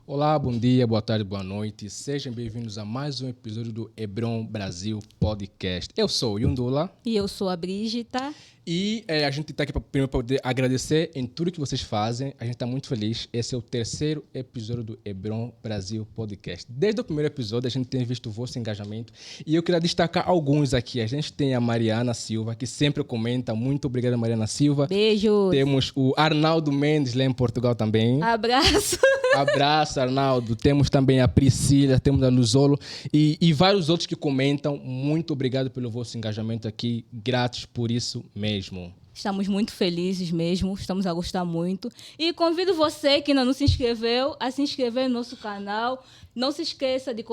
Olá, bom dia, boa tarde, boa noite. Sejam bem-vindos a mais um episódio do Hebron Brasil Podcast. Eu sou o Yundula. E eu sou a Brígida. E a gente está aqui para poder agradecer em tudo que vocês fazem. A gente está muito feliz. Esse é o terceiro episódio do Hebron Brasil Podcast. Desde o primeiro episódio, a gente tem visto o vosso engajamento. E eu queria destacar alguns aqui. A gente tem a Mariana Silva, que sempre comenta. Muito obrigada, Mariana Silva. Beijos. Temos o Arnaldo Mendes, lá em Portugal também. Abraço. Abraço, Arnaldo. Temos também a Priscila, temos a Luzolo e vários outros que comentam. Muito obrigado pelo vosso engajamento aqui. Gratos por isso mesmo. Estamos muito felizes mesmo, estamos a gostar muito. E convido você que ainda não se inscreveu a se inscrever no nosso canal. Não se esqueça de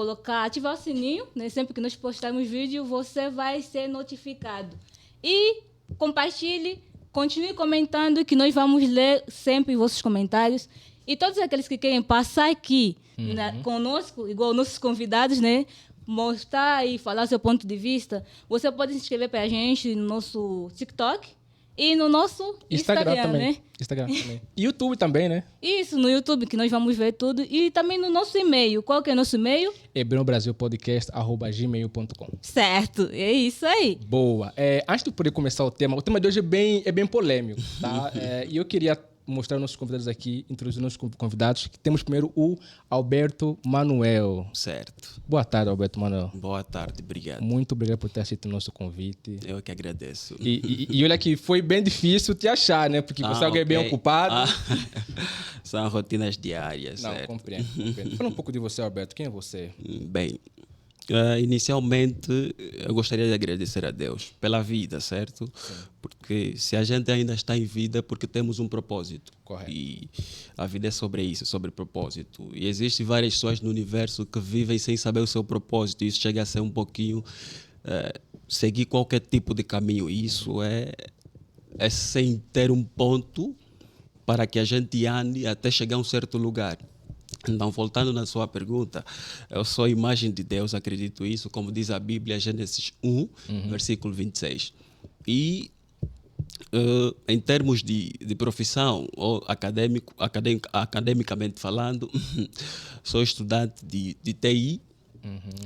ativar o sininho, né? Sempre que nós postarmos vídeo, você vai ser notificado. E compartilhe, continue comentando que nós vamos ler sempre os vossos comentários. E todos aqueles que querem passar aqui conosco, igual nossos convidados, né? Mostrar e falar seu ponto de vista, você pode se inscrever para a gente no nosso TikTok e no nosso Instagram também. né? Instagram também. E YouTube também, né? Isso, no YouTube, que nós vamos ver tudo. E também no nosso e-mail. Qual que é o nosso e-mail? hebronbrasilpodcast@gmail.com. Certo, é isso aí. Boa. Antes de poder começar o tema de hoje é bem polêmico, tá? E eu queria mostrar nossos convidados aqui, introduzir nossos convidados. Temos primeiro o Alberto Manuel. Certo. Boa tarde, Alberto Manuel. Boa tarde, obrigado. Muito obrigado por ter aceito o nosso convite. Eu que agradeço. E olha que foi bem difícil te achar, né? Porque você é alguém bem ocupado. São rotinas diárias, Não, certo? compreendo. Fala um pouco de você, Alberto. Quem é você? Bem, inicialmente eu gostaria de agradecer a Deus pela vida, certo? Sim. Porque se a gente ainda está em vida é porque temos um propósito. Correto. E a vida é sobre isso, sobre propósito. E existem várias pessoas no universo que vivem sem saber o seu propósito. E isso chega a ser um pouquinho seguir qualquer tipo de caminho. E isso é sem ter um ponto para que a gente ande até chegar a um certo lugar. Então, voltando na sua pergunta, eu sou a imagem de Deus, acredito isso, como diz a Bíblia, Gênesis 1, versículo 26. E, em termos de profissão, ou academicamente falando, sou estudante de TI,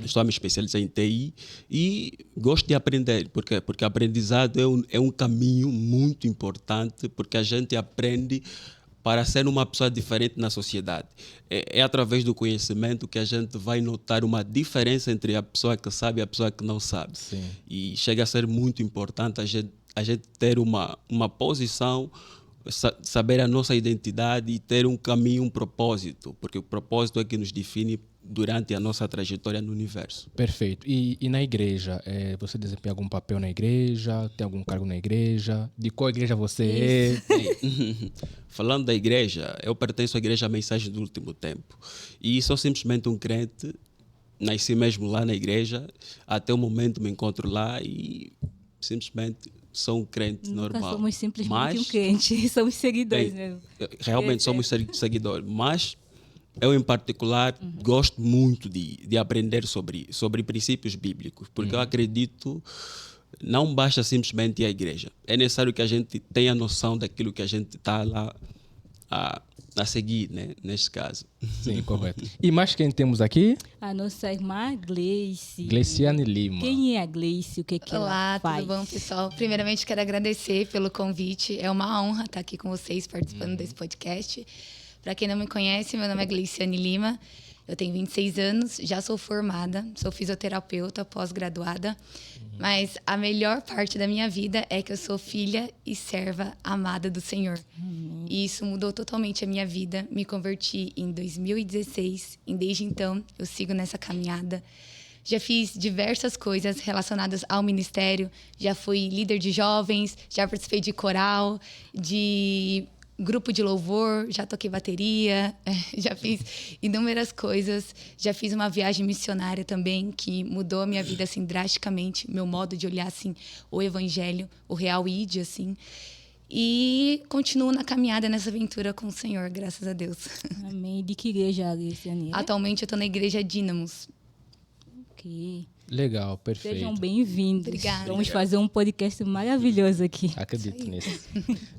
estou a me especializar em TI e gosto de aprender, porque aprendizado é um caminho muito importante, porque a gente aprende para ser uma pessoa diferente na sociedade. É através do conhecimento que a gente vai notar uma diferença entre a pessoa que sabe e a pessoa que não sabe. Sim. E chega a ser muito importante a gente ter uma posição, saber a nossa identidade e ter um caminho, um propósito, porque o propósito é que nos define durante a nossa trajetória no universo. Perfeito. E na igreja, você desempenha algum papel na igreja? Tem algum cargo na igreja? De qual igreja você é? Falando da igreja, eu pertenço à Igreja Mensagem do Último Tempo. E sou simplesmente um crente, nasci mesmo lá na igreja, até o momento me encontro lá e simplesmente sou um crente normal. Nunca somos simplesmente um crente, somos seguidores mesmo. Realmente somos seguidores, mas eu, em particular, gosto muito de aprender sobre princípios bíblicos, porque eu acredito, não basta simplesmente ir à igreja. É necessário que a gente tenha noção daquilo que a gente está lá a seguir, né? Neste caso. Sim, correto. E mais quem temos aqui? A nossa irmã Gleice. Gleiciane Lima. Quem é a Gleice? O que Olá, ela faz? tudo bom, pessoal? Primeiramente, quero agradecer pelo convite. É uma honra estar aqui com vocês, participando desse podcast. Para quem não me conhece, meu nome é Gleiciane Lima, eu tenho 26 anos, já sou formada, sou fisioterapeuta, pós-graduada, mas a melhor parte da minha vida é que eu sou filha e serva amada do Senhor. E isso mudou totalmente a minha vida, me converti em 2016 e desde então eu sigo nessa caminhada. Já fiz diversas coisas relacionadas ao ministério, já fui líder de jovens, já participei de coral, de grupo de louvor, já toquei bateria, já fiz inúmeras coisas, já fiz uma viagem missionária também que mudou a minha vida assim drasticamente, meu modo de olhar assim o evangelho, o real id assim. E continuo na caminhada nessa aventura com o Senhor, graças a Deus. Amém. De que igreja, Gleiciane? Atualmente eu estou na igreja Dínamos. Ok. Legal, perfeito. Sejam bem-vindos. Obrigada. Vamos fazer um podcast maravilhoso aqui. Acredito nisso.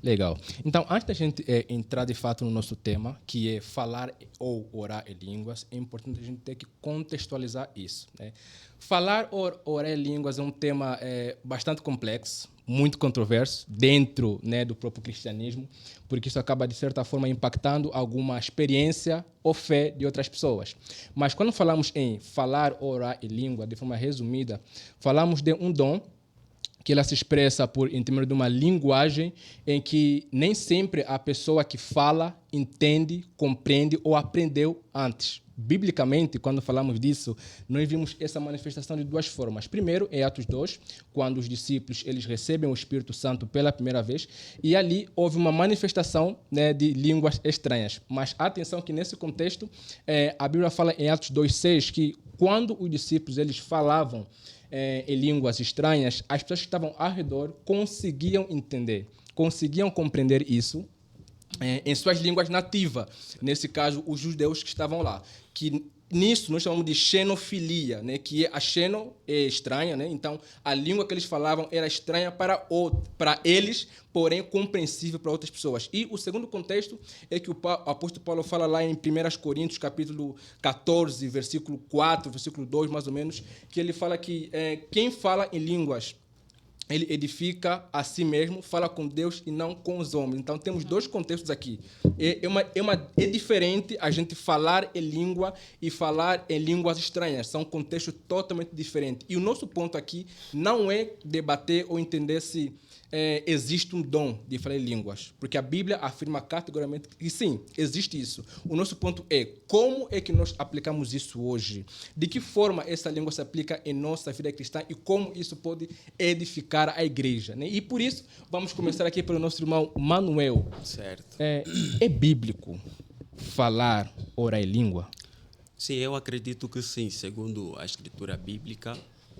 Legal. Então, antes da gente entrar de fato no nosso tema, que é falar ou orar em línguas, é importante a gente ter que contextualizar isso, né? Falar ou orar em línguas é um tema bastante complexo, muito controverso dentro, né, do próprio cristianismo, porque isso acaba, de certa forma, impactando alguma experiência ou fé de outras pessoas. Mas quando falamos em falar ou orar em língua, de forma resumida, falamos de um dom que ela se expressa por intermédio de uma linguagem em que nem sempre a pessoa que fala entende, compreende ou aprendeu antes. Biblicamente, quando falamos disso, nós vimos essa manifestação de duas formas. Primeiro, em Atos 2, quando os discípulos eles recebem o Espírito Santo pela primeira vez, e ali houve uma manifestação, né, de línguas estranhas. Mas atenção que nesse contexto, a Bíblia fala em Atos 2:6 que quando os discípulos eles falavam em línguas estranhas, as pessoas que estavam ao redor conseguiam entender, conseguiam compreender isso em suas línguas nativas. Nesse caso, os judeus que estavam lá. Que nisso nós chamamos de xenofilia, né? Que a xeno é estranha, né? Então a língua que eles falavam era estranha para eles, porém compreensível para outras pessoas. E o segundo contexto é que o apóstolo Paulo fala lá em 1 Coríntios, capítulo 14, versículo 4, versículo 2, mais ou menos, que ele fala que quem fala em línguas ele edifica a si mesmo, fala com Deus e não com os homens. Então, temos dois contextos aqui. É diferente a gente falar em língua e falar em línguas estranhas. São contextos totalmente diferentes. E o nosso ponto aqui não é debater ou entender se existe um dom de falar em línguas. Porque a Bíblia afirma categoricamente que sim, existe isso. O nosso ponto é como é que nós aplicamos isso hoje? De que forma essa língua se aplica em nossa vida cristã e como isso pode edificar a igreja, né? E por isso, vamos começar aqui pelo nosso irmão Manuel. Certo. É bíblico falar, orar em língua? Sim, eu acredito que sim. Segundo a escritura bíblica,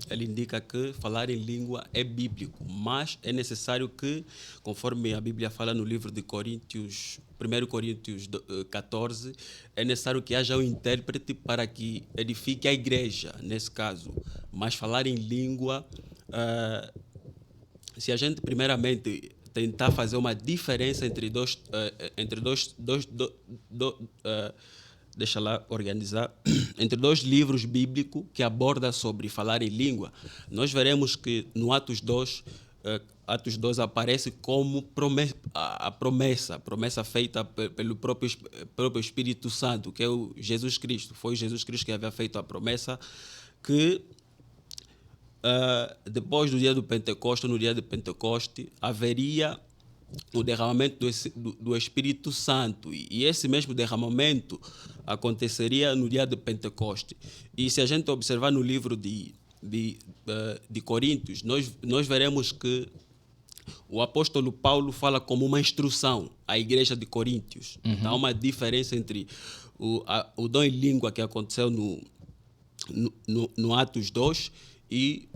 ele indica que falar em língua é bíblico, mas é necessário que, conforme a Bíblia fala no livro de Coríntios, 1 Coríntios 14, é necessário que haja um intérprete para que edifique a igreja, nesse caso. Mas falar em língua, se a gente primeiramente tentar fazer uma diferença entre deixa lá organizar, entre dois livros bíblicos que abordam sobre falar em língua, nós veremos que no Atos 2 aparece como a promessa feita pelo próprio Espírito Santo, que é o Jesus Cristo. Foi Jesus Cristo que havia feito a promessa que depois do dia do Pentecoste, no dia de Pentecoste, haveria o derramamento do Espírito Santo. E esse mesmo derramamento aconteceria no dia de Pentecoste. E se a gente observar no livro de Coríntios, nós veremos que o apóstolo Paulo fala como uma instrução à igreja de Coríntios. Uhum. Então, há uma diferença entre o dom em língua que aconteceu no Atos 2 e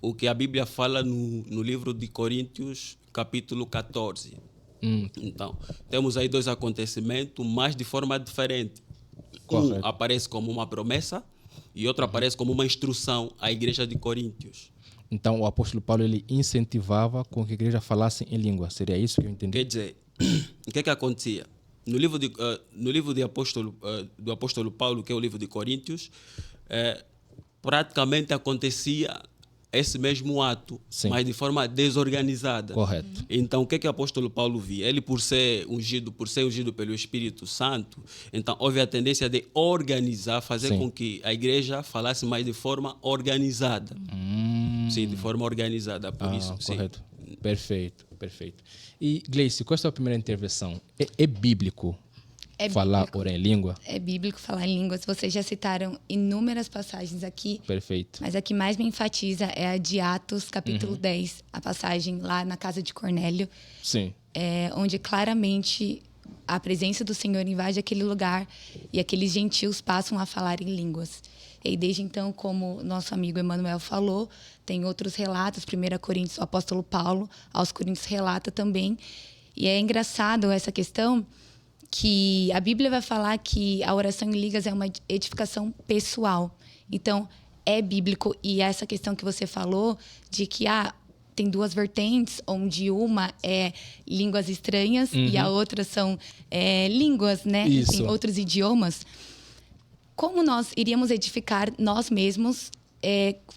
o que a Bíblia fala no livro de Coríntios, capítulo 14. Então, temos aí dois acontecimentos, mas de forma diferente. Correto. Um aparece como uma promessa e outro aparece como uma instrução à igreja de Coríntios. Então, o apóstolo Paulo ele incentivava com que a igreja falasse em língua. Seria isso que eu entendi? Quer dizer, o que acontecia? No livro do apóstolo Paulo, que é o livro de Coríntios, praticamente acontecia esse mesmo ato, sim, mas de forma desorganizada. Correto. Então, o que o apóstolo Paulo via? Ele, por ser ungido pelo Espírito Santo, então houve a tendência de organizar, fazer, sim, com que a igreja falasse mais de forma organizada. Sim, de forma organizada, por isso. Correto. Sim. Perfeito. E, Gleice, qual é a sua primeira intervenção? É bíblico falar, orar em língua? É bíblico falar em línguas. Vocês já citaram inúmeras passagens aqui. Perfeito. Mas a que mais me enfatiza é a de Atos, capítulo 10, a passagem lá na casa de Cornélio. Sim. Onde claramente a presença do Senhor invade aquele lugar e aqueles gentios passam a falar em línguas. E desde então, como nosso amigo Emanuel falou, tem outros relatos. 1 Coríntios, o apóstolo Paulo, aos Coríntios relata também. E é engraçado essa questão que a Bíblia vai falar que a oração em línguas é uma edificação pessoal. Então, é bíblico. E essa questão que você falou de que tem duas vertentes, onde uma é línguas estranhas e a outra são línguas, né? Isso. Assim, outros idiomas. Como nós iríamos edificar nós mesmos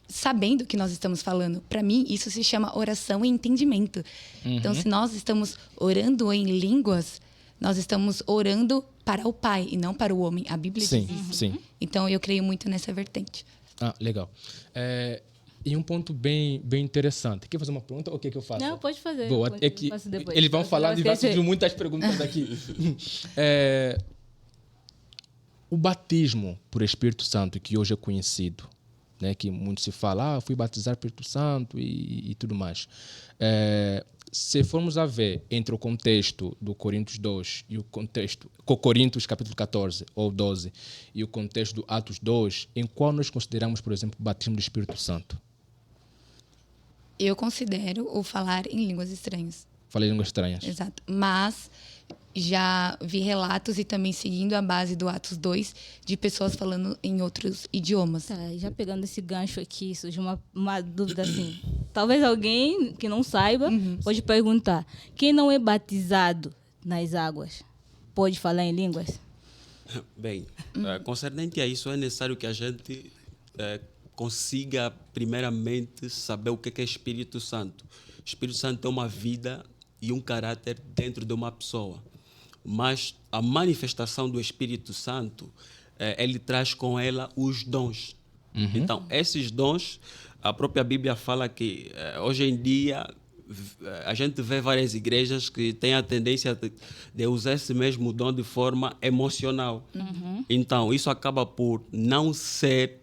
sabendo o que nós estamos falando? Para mim, isso se chama oração e entendimento. Então, se nós estamos orando em línguas, nós estamos orando para o Pai e não para o homem. A Bíblia Sim, diz isso. sim. Então, eu creio muito nessa vertente. Legal. E um ponto bem interessante. Quer fazer uma pergunta ou quer que eu faça? Não, pode fazer. Boa. É que faço depois. eles vão falar de esquecer. muitas perguntas aqui. O batismo por Espírito Santo, que hoje é conhecido, né, que muito se fala, fui batizar por Espírito Santo e tudo mais. Se formos a ver entre o contexto do Coríntios 2 e o contexto, Coríntios capítulo 14 ou 12 e o contexto do Atos 2, em qual nós consideramos, por exemplo, o batismo do Espírito Santo? Eu considero o falar em línguas estranhas. Falei línguas estranhas. Exato. Mas já vi relatos e também seguindo a base do Atos 2 de pessoas falando em outros idiomas. Tá, já pegando esse gancho aqui, surge uma dúvida assim. Talvez alguém que não saiba pode perguntar: quem não é batizado nas águas pode falar em línguas? Bem, concernente a isso, é necessário que a gente consiga, primeiramente, saber o que é Espírito Santo. Espírito Santo é uma vida e um caráter dentro de uma pessoa. Mas a manifestação do Espírito Santo, ele traz com ela os dons. Então, esses dons, a própria Bíblia fala que hoje em dia a gente vê várias igrejas que têm a tendência de usar esse mesmo dom de forma emocional. Então, isso acaba por não ser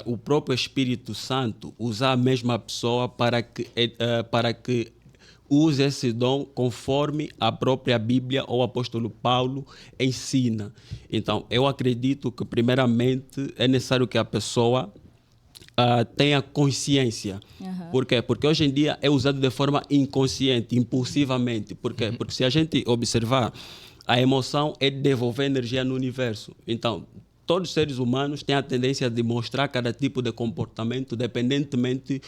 o próprio Espírito Santo usar a mesma pessoa para que use esse dom conforme a própria Bíblia ou o apóstolo Paulo ensina. Então, eu acredito que, primeiramente, é necessário que a pessoa tenha consciência. Por quê? Porque hoje em dia é usado de forma inconsciente, impulsivamente. Por quê? Porque se a gente observar, a emoção é devolver energia no universo. Então, todos os seres humanos têm a tendência de mostrar cada tipo de comportamento dependentemente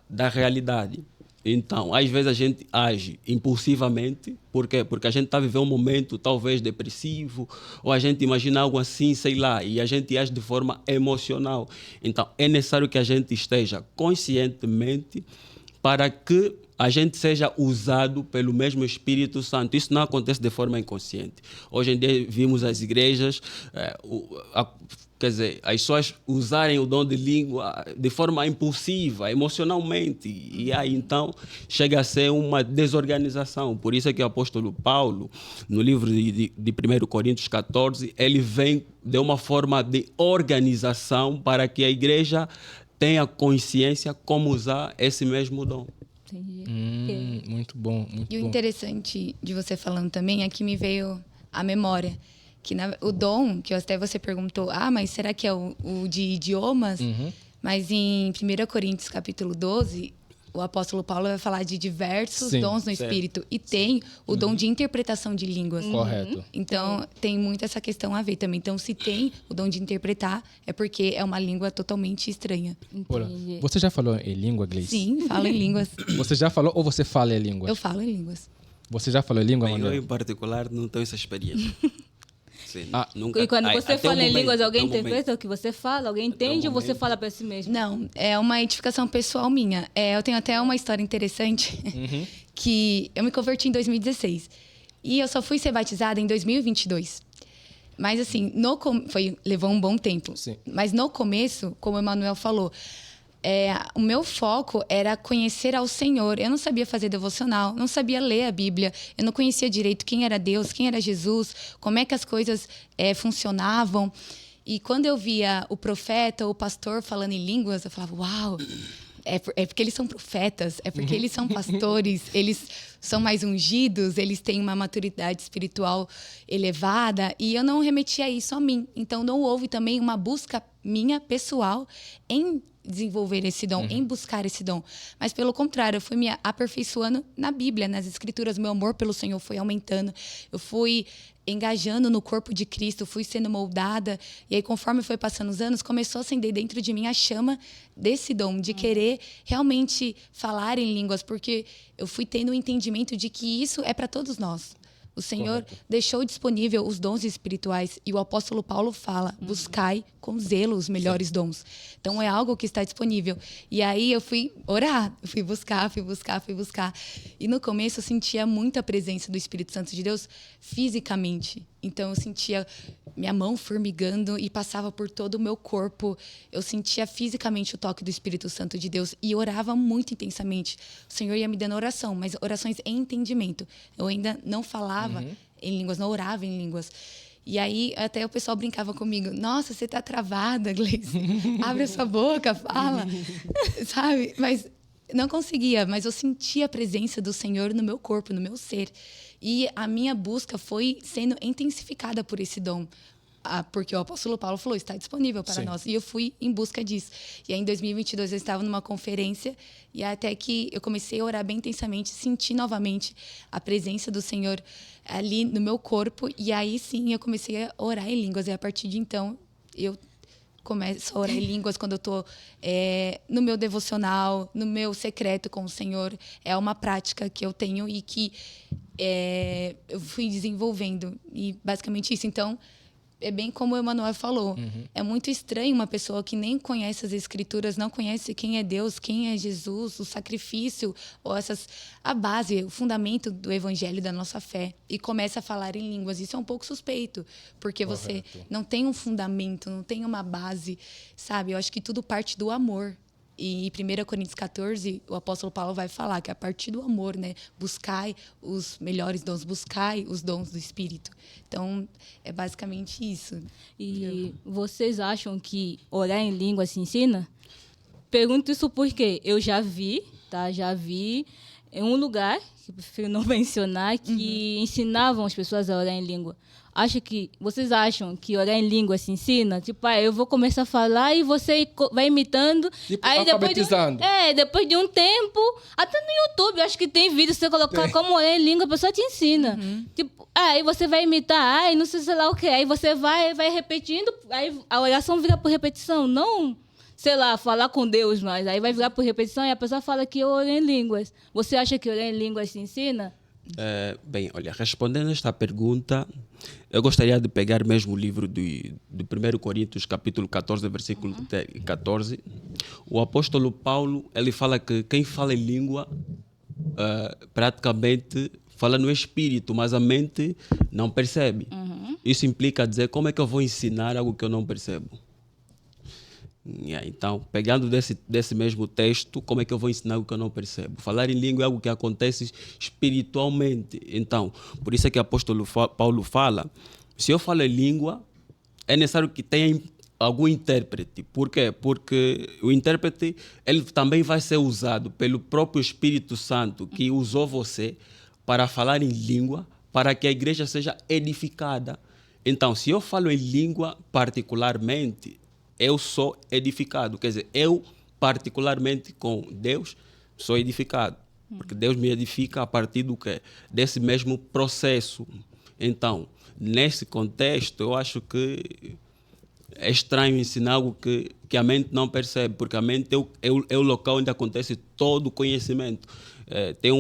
da realidade. Então, às vezes a gente age impulsivamente. Por quê? Porque a gente está vivendo um momento talvez depressivo, ou a gente imagina algo assim, sei lá, e a gente age de forma emocional. Então, é necessário que a gente esteja conscientemente para que a gente seja usado pelo mesmo Espírito Santo. Isso não acontece de forma inconsciente. Hoje em dia vimos as igrejas, quer dizer, as pessoas usarem o dom de língua de forma impulsiva, emocionalmente. E aí, então, chega a ser uma desorganização. Por isso é que o apóstolo Paulo, no livro de 1 Coríntios 14, ele vem de uma forma de organização para que a igreja tenha consciência como usar esse mesmo dom. Entendi. Muito bom, muito E o bom. interessante de você falando também é que me veio a memória. Que o dom, que até você perguntou, mas será que é o de idiomas? Mas em 1 Coríntios capítulo 12, o apóstolo Paulo vai falar de diversos dons no Espírito. E tem o dom de interpretação de línguas. Correto. Então, tem muito essa questão a ver também. Então, se tem o dom de interpretar, é porque é uma língua totalmente estranha. Olha, Entendi. você já falou em língua, Gleice? Sim, falo em línguas. Você já falou ou você fala em língua? Eu falo em línguas. Você já falou em língua, Bem, eu, Manuel? em particular, não tenho essa experiência. Sim, E quando você até fala o em momento, línguas, alguém até o momento. interpreta o que você fala? Alguém entende ou você momento. fala para si mesmo? Não, é uma edificação pessoal minha. Eu tenho até uma história interessante, que eu me converti em 2016. E eu só fui ser batizada em 2022. Mas assim, levou um bom tempo. Sim. Mas no começo, como o Emanuel falou, o meu foco era conhecer ao Senhor. Eu não sabia fazer devocional, não sabia ler a Bíblia, eu não conhecia direito quem era Deus, quem era Jesus, como é que as coisas funcionavam. E quando eu via o profeta ou o pastor falando em línguas, eu falava, uau, é porque eles são profetas, é porque eles são pastores, eles são mais ungidos, eles têm uma maturidade espiritual elevada, e eu não remetia isso a mim. Então, não houve também uma busca minha pessoal em desenvolver esse dom, em buscar esse dom. Mas, pelo contrário, eu fui me aperfeiçoando na Bíblia, nas Escrituras. Meu amor pelo Senhor foi aumentando. Eu fui engajando no corpo de Cristo, fui sendo moldada. E aí, conforme foi passando os anos, começou a acender dentro de mim a chama desse dom, de querer realmente falar em línguas, porque eu fui tendo o entendimento de que isso é para todos nós. O Senhor deixou disponível os dons espirituais e o apóstolo Paulo fala, buscai com zelo os melhores dons. Então, é algo que está disponível. E aí eu fui orar, fui buscar. E no começo eu sentia muita presença do Espírito Santo de Deus fisicamente. Então, eu sentia minha mão formigando e passava por todo o meu corpo. Eu sentia fisicamente o toque do Espírito Santo de Deus e orava muito intensamente. O Senhor ia me dando oração, mas orações em entendimento. Eu ainda não falava em línguas, não orava em línguas. E aí, até o pessoal brincava comigo. Nossa, você tá travada, Gleice. Abre a sua boca, fala. Sabe? Mas não conseguia, mas eu sentia a presença do Senhor no meu corpo, no meu ser. E a minha busca foi sendo intensificada por esse dom. Porque o apóstolo Paulo falou, está disponível para nós. E eu fui em busca disso. E aí, em 2022, eu estava numa conferência e até que eu comecei a orar bem intensamente, senti novamente a presença do Senhor ali no meu corpo. E aí, sim, eu comecei a orar em línguas. E a partir de então, eu começo a orar em línguas quando eu estou no meu devocional, no meu secreto com o Senhor. É uma prática que eu tenho e que eu fui desenvolvendo. E basicamente isso. Então, é bem como o Emanuel falou. É muito estranho uma pessoa que nem conhece as Escrituras, não conhece quem é Deus, quem é Jesus, o sacrifício, ou a base, o fundamento do Evangelho, da nossa fé, e começa a falar em línguas. Isso é um pouco suspeito, porque você não tem um fundamento, não tem uma base, sabe? Eu acho que tudo parte do amor. E em 1 Coríntios 14, o apóstolo Paulo vai falar que a partir do amor, né? Buscai os melhores dons, buscai os dons do Espírito. Então, é basicamente isso. E vocês acham que orar em língua se ensina? Pergunto isso porque eu já vi em um lugar, que eu prefiro não mencionar, que ensinavam as pessoas a orar em língua. Vocês acham que orar em língua se ensina? Tipo, eu vou começar a falar e você vai imitando. Tipo, aí alfabetizando. Depois de um tempo, até no YouTube, acho que tem vídeo, você colocar como orar em língua, a pessoa te ensina. Tipo, aí você vai imitar, não sei lá o que. Aí você vai repetindo, aí a oração vira por repetição. Não, sei lá, falar com Deus, mas aí vai virar por repetição e a pessoa fala que eu oro em línguas. Você acha que orar em línguas se ensina? Bem, olha, respondendo esta pergunta, eu gostaria de pegar mesmo o livro de 1 Coríntios, capítulo 14, versículo 14. O apóstolo Paulo, ele fala que quem fala em língua praticamente fala no espírito, mas a mente não percebe. Isso implica dizer como é que eu vou ensinar algo que eu não percebo. Então, pegando desse mesmo texto, como é que eu vou ensinar algo que eu não percebo? Falar em língua é algo que acontece espiritualmente. Então, por isso é que o apóstolo Paulo fala, se eu falo em língua, é necessário que tenha algum intérprete. Por quê? Porque o intérprete ele também vai ser usado pelo próprio Espírito Santo, que usou você para falar em língua, para que a igreja seja edificada. Então, se eu falo em língua particularmente, eu sou edificado. Quer dizer, eu particularmente com Deus sou edificado. Porque Deus me edifica a partir do quê? Desse mesmo processo. Então, nesse contexto, eu acho que é estranho ensinar algo que a mente não percebe, porque a mente é o local onde acontece todo o conhecimento. Tem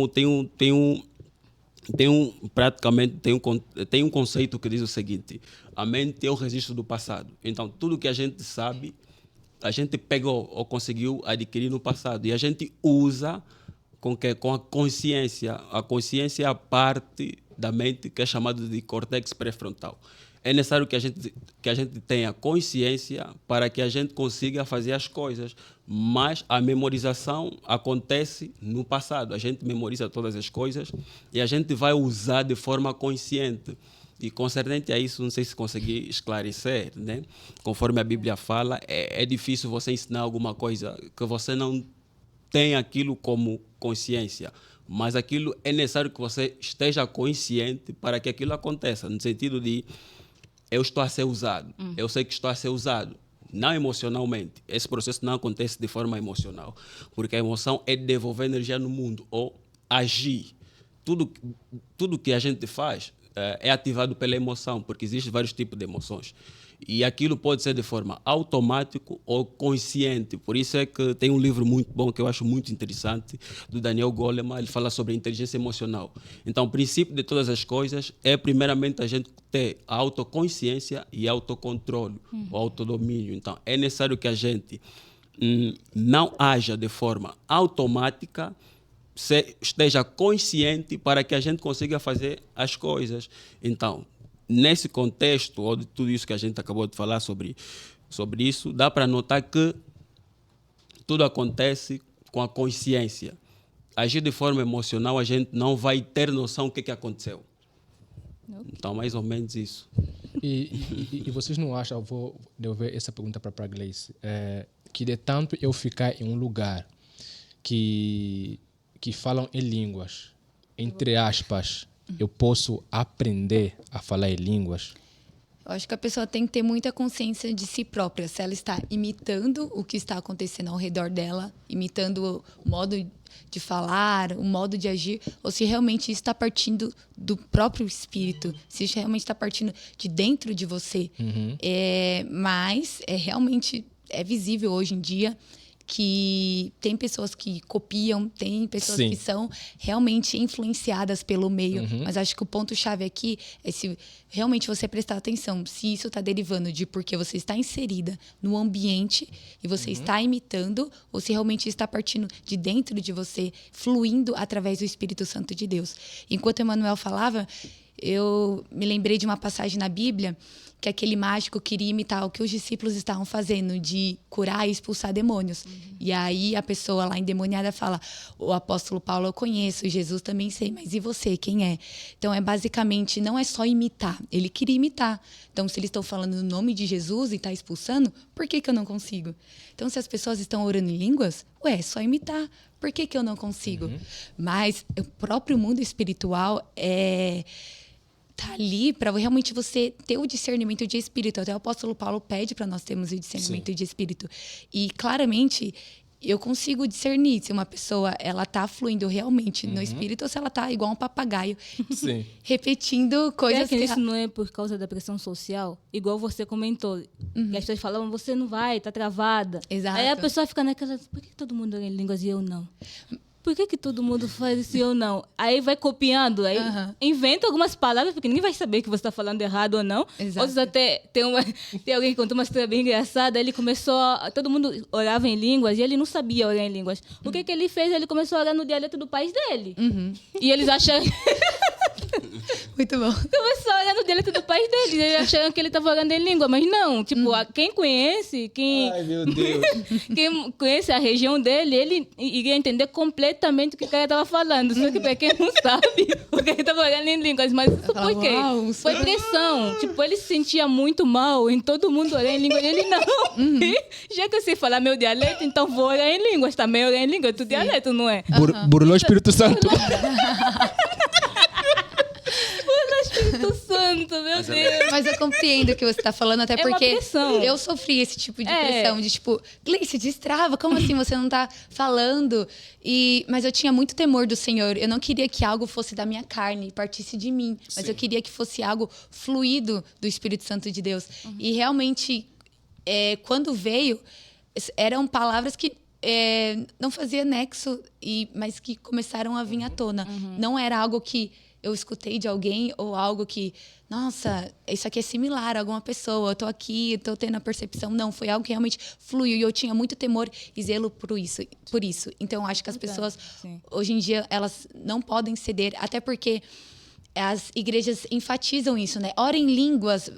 um conceito que diz o seguinte: a mente é o registro do passado. Então, tudo que a gente sabe, a gente pegou ou conseguiu adquirir no passado e a gente usa com a consciência. A consciência é a parte da mente que é chamada de córtex pré-frontal. É necessário que a gente tenha consciência para que a gente consiga fazer as coisas, mas a memorização acontece no passado. A gente memoriza todas as coisas e a gente vai usar de forma consciente. E concernente a isso, não sei se consegui esclarecer, né? Conforme a Bíblia fala, é difícil você ensinar alguma coisa que você não tem aquilo como consciência. Mas aquilo é necessário que você esteja consciente para que aquilo aconteça, no sentido de eu estou a ser usado, eu sei que estou a ser usado, não emocionalmente. Esse processo não acontece de forma emocional, porque a emoção é devolver energia no mundo ou agir. Tudo que a gente faz é ativado pela emoção, porque existem vários tipos de emoções. E aquilo pode ser de forma automática ou consciente. Por isso é que tem um livro muito bom que eu acho muito interessante, do Daniel Goleman. Ele fala sobre a inteligência emocional. Então, o princípio de todas as coisas é, primeiramente, a gente ter a autoconsciência e autocontrole, o autodomínio. Então, é necessário que a gente não haja de forma automática, esteja consciente para que a gente consiga fazer as coisas. Então, nesse contexto, ou de tudo isso que a gente acabou de falar sobre isso, dá para notar que tudo acontece com a consciência. Agir de forma emocional, a gente não vai ter noção do que aconteceu. Então, mais ou menos isso. E vocês não acham, eu vou devolver essa pergunta para a Gleice, que de tanto eu ficar em um lugar que falam em línguas, entre aspas, eu posso aprender a falar em línguas? Eu acho que a pessoa tem que ter muita consciência de si própria. Se ela está imitando o que está acontecendo ao redor dela, imitando o modo de falar, o modo de agir, ou se realmente isso está partindo do próprio espírito, se isso realmente está partindo de dentro de você. Mas realmente é visível hoje em dia que tem pessoas que copiam, tem pessoas Sim. que são realmente influenciadas pelo meio, mas acho que o ponto-chave aqui é se realmente você prestar atenção, se isso está derivando de porque você está inserida no ambiente e você está imitando, ou se realmente está partindo de dentro de você, fluindo através do Espírito Santo de Deus. Enquanto Emmanuel falava, eu me lembrei de uma passagem na Bíblia que aquele mágico queria imitar o que os discípulos estavam fazendo, de curar e expulsar demônios. E aí a pessoa lá endemoniada fala, o apóstolo Paulo eu conheço, Jesus também sei, mas e você, quem é? Então basicamente, não é só imitar, ele queria imitar. Então se eles estão falando no nome de Jesus e está expulsando, por que eu não consigo? Então se as pessoas estão orando em línguas, é só imitar. Por que eu não consigo? Mas o próprio mundo espiritual tá ali para realmente você ter o discernimento de espírito. Até o apóstolo Paulo pede para nós termos o discernimento de espírito. E claramente eu consigo discernir se uma pessoa ela tá fluindo realmente no espírito ou se ela tá igual um papagaio Sim. repetindo coisas Que isso não é por causa da pressão social? Igual você comentou. Que as pessoas falam, você não vai, tá travada. Exato. Aí a pessoa fica naquela, por que todo mundo ora em línguas e eu não? Por que todo mundo faz isso e eu não? Aí vai copiando, aí inventa algumas palavras, porque ninguém vai saber que você está falando errado ou não. Exato. Outros até... Tem alguém que contou uma história bem engraçada, ele começou... Todo mundo orava em línguas e ele não sabia orar em línguas. O que ele fez? Ele começou a orar no dialeto do país dele. E eles acharam... Muito bom. Começou a orar no dialeto do país dele. Eles acharam que ele estava orando em língua, mas não. Tipo, quem conhece, Ai, meu Deus. quem conhece a região dele, ele iria entender completamente o que o cara estava falando. Só que para quem não sabe, o cara estava orando em línguas. Mas isso foi o quê? Foi pressão. Tipo, ele se sentia muito mal em todo mundo orar em língua. E ele não. Já que eu sei falar meu dialeto, então vou orar em línguas. Também orar em língua. Tu dialeto, não é? Burlou o Espírito Santo. Espírito Santo, meu Deus. Mas eu compreendo o que você está falando, até É uma porque pressão. eu sofri esse tipo de pressão, de tipo, Gleice, destrava, como assim você não está falando? Mas eu tinha muito temor do Senhor, eu não queria que algo fosse da minha carne, partisse de mim, mas eu queria que fosse algo fluido do Espírito Santo de Deus. E realmente, quando veio, eram palavras que não fazia nexo, mas que começaram a vir à tona. Não era algo que eu escutei de alguém ou algo que, nossa, isso aqui é similar a alguma pessoa, eu tô aqui, tô tendo a percepção. Não, foi algo que realmente fluiu e eu tinha muito temor e zelo por isso. Então, eu acho que as pessoas, hoje em dia, elas não podem ceder, até porque as igrejas enfatizam isso, né? Ora em línguas,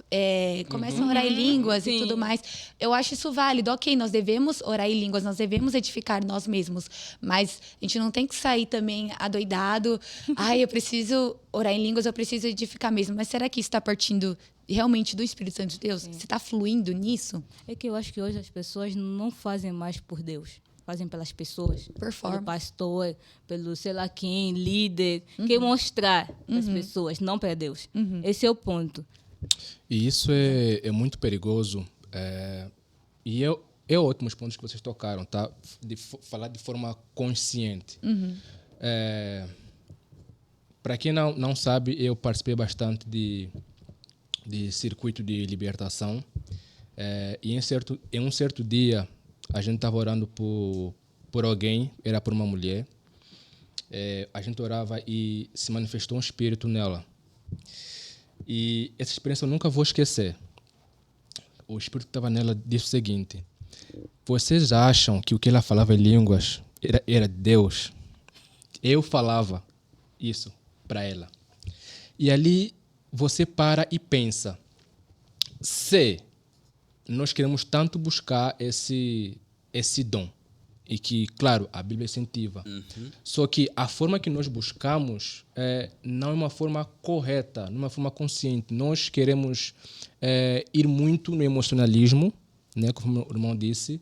começam a orar em línguas e tudo mais. Eu acho isso válido. Ok, nós devemos orar em línguas, nós devemos edificar nós mesmos. Mas a gente não tem que sair também adoidado. Ai, eu preciso orar em línguas, eu preciso edificar mesmo. Mas será que isso está partindo realmente do Espírito Santo de Deus? Você está fluindo nisso? É que eu acho que hoje as pessoas não fazem mais por Deus. Fazem pelas pessoas, pelo pastor, pelo sei lá quem, líder, quer mostrar para as pessoas, não para Deus. Esse é o ponto. E isso é muito perigoso, E é ótimo os pontos que vocês tocaram, tá? De falar de forma consciente. Para quem não sabe, eu participei bastante de circuito de libertação. E em um certo dia, a gente estava orando por alguém, era por uma mulher. A gente orava e se manifestou um espírito nela. E essa experiência eu nunca vou esquecer. O espírito que estava nela disse o seguinte: vocês acham que o que ela falava em línguas era Deus? Eu falava isso para ela. E ali você para e pensa, se nós queremos tanto buscar esse dom, e que, claro, a Bíblia incentiva, só que a forma que nós buscamos não é uma forma correta, não é uma forma consciente. Nós queremos ir muito no emocionalismo, né, como o irmão disse.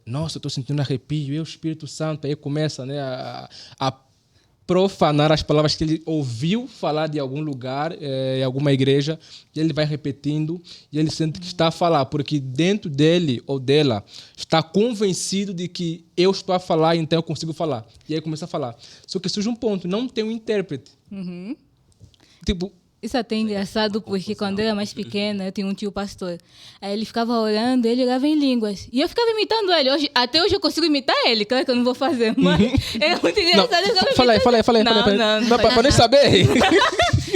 Nossa, eu estou sentindo arrepio, e o Espírito Santo aí começa, né, a profanar as palavras que ele ouviu falar de algum lugar, em alguma igreja, e ele vai repetindo, e ele sente que está a falar, porque dentro dele ou dela está convencido de que eu estou a falar, então eu consigo falar. E aí começa a falar. Só que surge um ponto, não tem um intérprete. Tipo... Isso é até engraçado, porque quando eu era mais pequena, eu tinha um tio pastor. Aí ele ficava orando, ele orava em línguas. E eu ficava imitando ele. Até hoje eu consigo imitar ele, claro que eu não vou fazer, mas é muito engraçado. Fala aí. Não, para nem saber.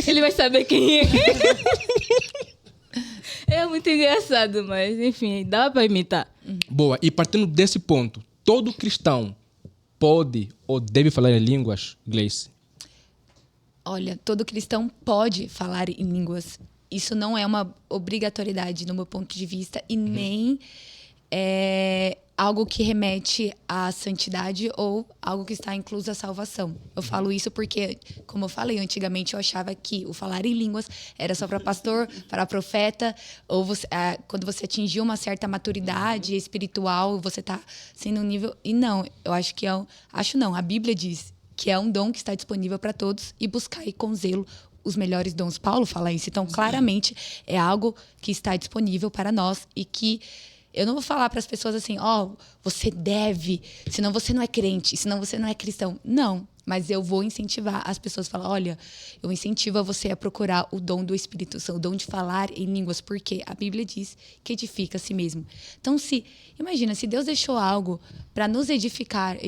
Ele vai saber quem é. É muito engraçado, mas enfim, dá para imitar. Boa, e partindo desse ponto, todo cristão pode ou deve falar em línguas, Gleice? Olha, todo cristão pode falar em línguas. Isso não é uma obrigatoriedade no meu ponto de vista e nem é algo que remete à santidade ou algo que está incluso à salvação. Eu falo isso porque, como eu falei, antigamente eu achava que o falar em línguas era só para pastor, para profeta, ou quando você atingiu uma certa maturidade espiritual, você está sendo um nível... E não, eu acho que a Bíblia diz que é um dom que está disponível para todos e buscar com zelo os melhores dons. Paulo fala isso. Então, claramente, é algo que está disponível para nós e que eu não vou falar para as pessoas assim, você deve, senão você não é crente, senão você não é cristão. Não, mas eu vou incentivar as pessoas a falar, olha, eu incentivo você a procurar o dom do Espírito Santo, o dom de falar em línguas, porque a Bíblia diz que edifica a si mesmo. Então, imagina, se Deus deixou algo para nos edificar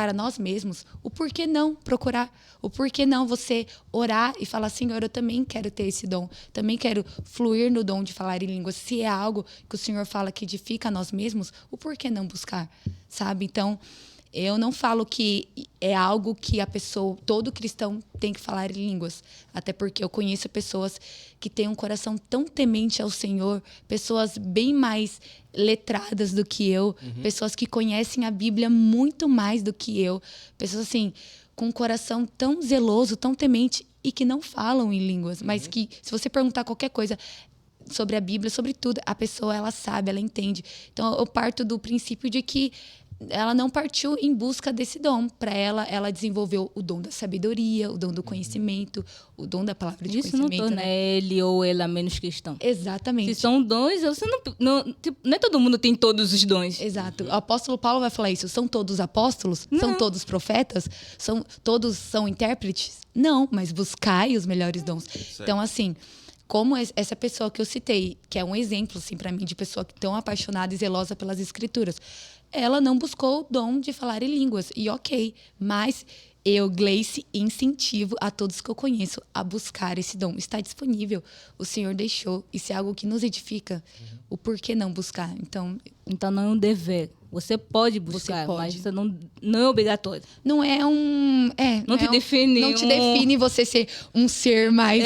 a nós mesmos, o porquê não procurar? O porquê não você orar e falar, Senhor, eu também quero ter esse dom, também quero fluir no dom de falar em línguas. Se é algo que o Senhor fala que edifica a nós mesmos, o porquê não buscar? Sabe? Então, eu não falo que é algo que todo cristão tem que falar em línguas. Até porque eu conheço pessoas que têm um coração tão temente ao Senhor, pessoas bem mais letradas do que eu, pessoas que conhecem a Bíblia muito mais do que eu, pessoas assim, com um coração tão zeloso, tão temente e que não falam em línguas, mas que se você perguntar qualquer coisa sobre a Bíblia, sobre tudo, a pessoa, ela sabe, ela entende. Então, eu parto do princípio de que ela não partiu em busca desse dom. Para ela desenvolveu o dom da sabedoria, o dom do conhecimento, o dom da palavra de Isso conhecimento. Isso não torna ele ou ela menos cristão. Exatamente. Se são dons, você não é todo mundo tem todos os dons. Exato. O apóstolo Paulo vai falar isso. São todos apóstolos? Não. São todos profetas? Todos são intérpretes? Não, mas buscai os melhores dons. Certo. Então, assim, como essa pessoa que eu citei, que é um exemplo, assim, para mim, de pessoa tão apaixonada e zelosa pelas escrituras, ela não buscou o dom de falar em línguas. E ok, mas eu, Gleice, incentivo a todos que eu conheço a buscar esse dom. Está disponível. O Senhor deixou. Isso é algo que nos edifica. O porquê não buscar? Então não é um dever. Você pode buscar, mas isso não é obrigatório. Não é um... não te define. Não te define você ser um ser mais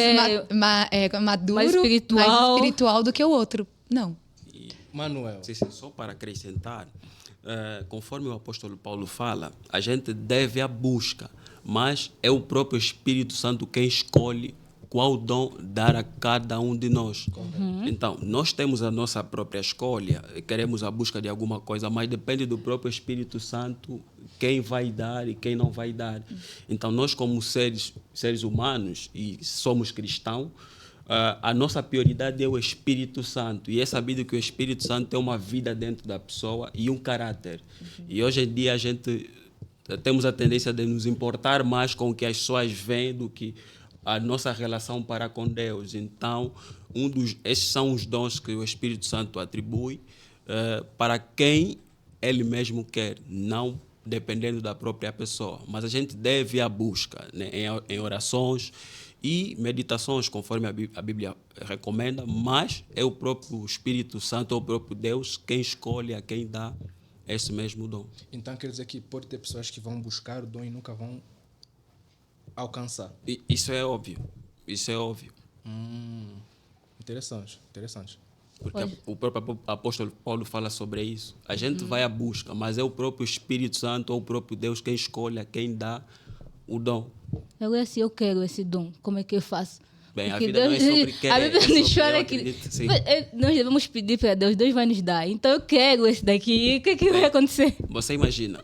maduro, mais espiritual do que o outro. Não. Manuel. Só para acrescentar, conforme o apóstolo Paulo fala, a gente deve à busca, mas é o próprio Espírito Santo quem escolhe qual dom dar a cada um de nós. Então, nós temos a nossa própria escolha, queremos a busca de alguma coisa, mas depende do próprio Espírito Santo quem vai dar e quem não vai dar. Então, nós como seres humanos, e somos cristãos, a nossa prioridade é o Espírito Santo. E é sabido que o Espírito Santo tem uma vida dentro da pessoa e um caráter. E hoje em dia a gente temos a tendência de nos importar mais com o que as pessoas veem do que a nossa relação para com Deus. Então, esses são os dons que o Espírito Santo atribui para quem Ele mesmo quer, não dependendo da própria pessoa. Mas a gente deve ir à busca, né, em orações e meditações, conforme a Bíblia recomenda, mas é o próprio Espírito Santo, é o próprio Deus quem escolhe, a quem dá esse mesmo dom. Então quer dizer que pode ter pessoas que vão buscar o dom e nunca vão alcançar. E isso é óbvio. Isso é óbvio. Interessante, interessante. Porque o próprio apóstolo Paulo fala sobre isso. A gente vai à busca, mas é o próprio Espírito Santo ou o próprio Deus quem escolhe, a quem dá o dom. Eu quero esse dom. Como é que eu faço? Bem, Porque a vida não é sobre querer. A Bíblia nos fala eu que acredito, sim. nós devemos pedir para Deus, Deus vai nos dar. Então eu quero esse daqui. O que vai acontecer? Você imagina,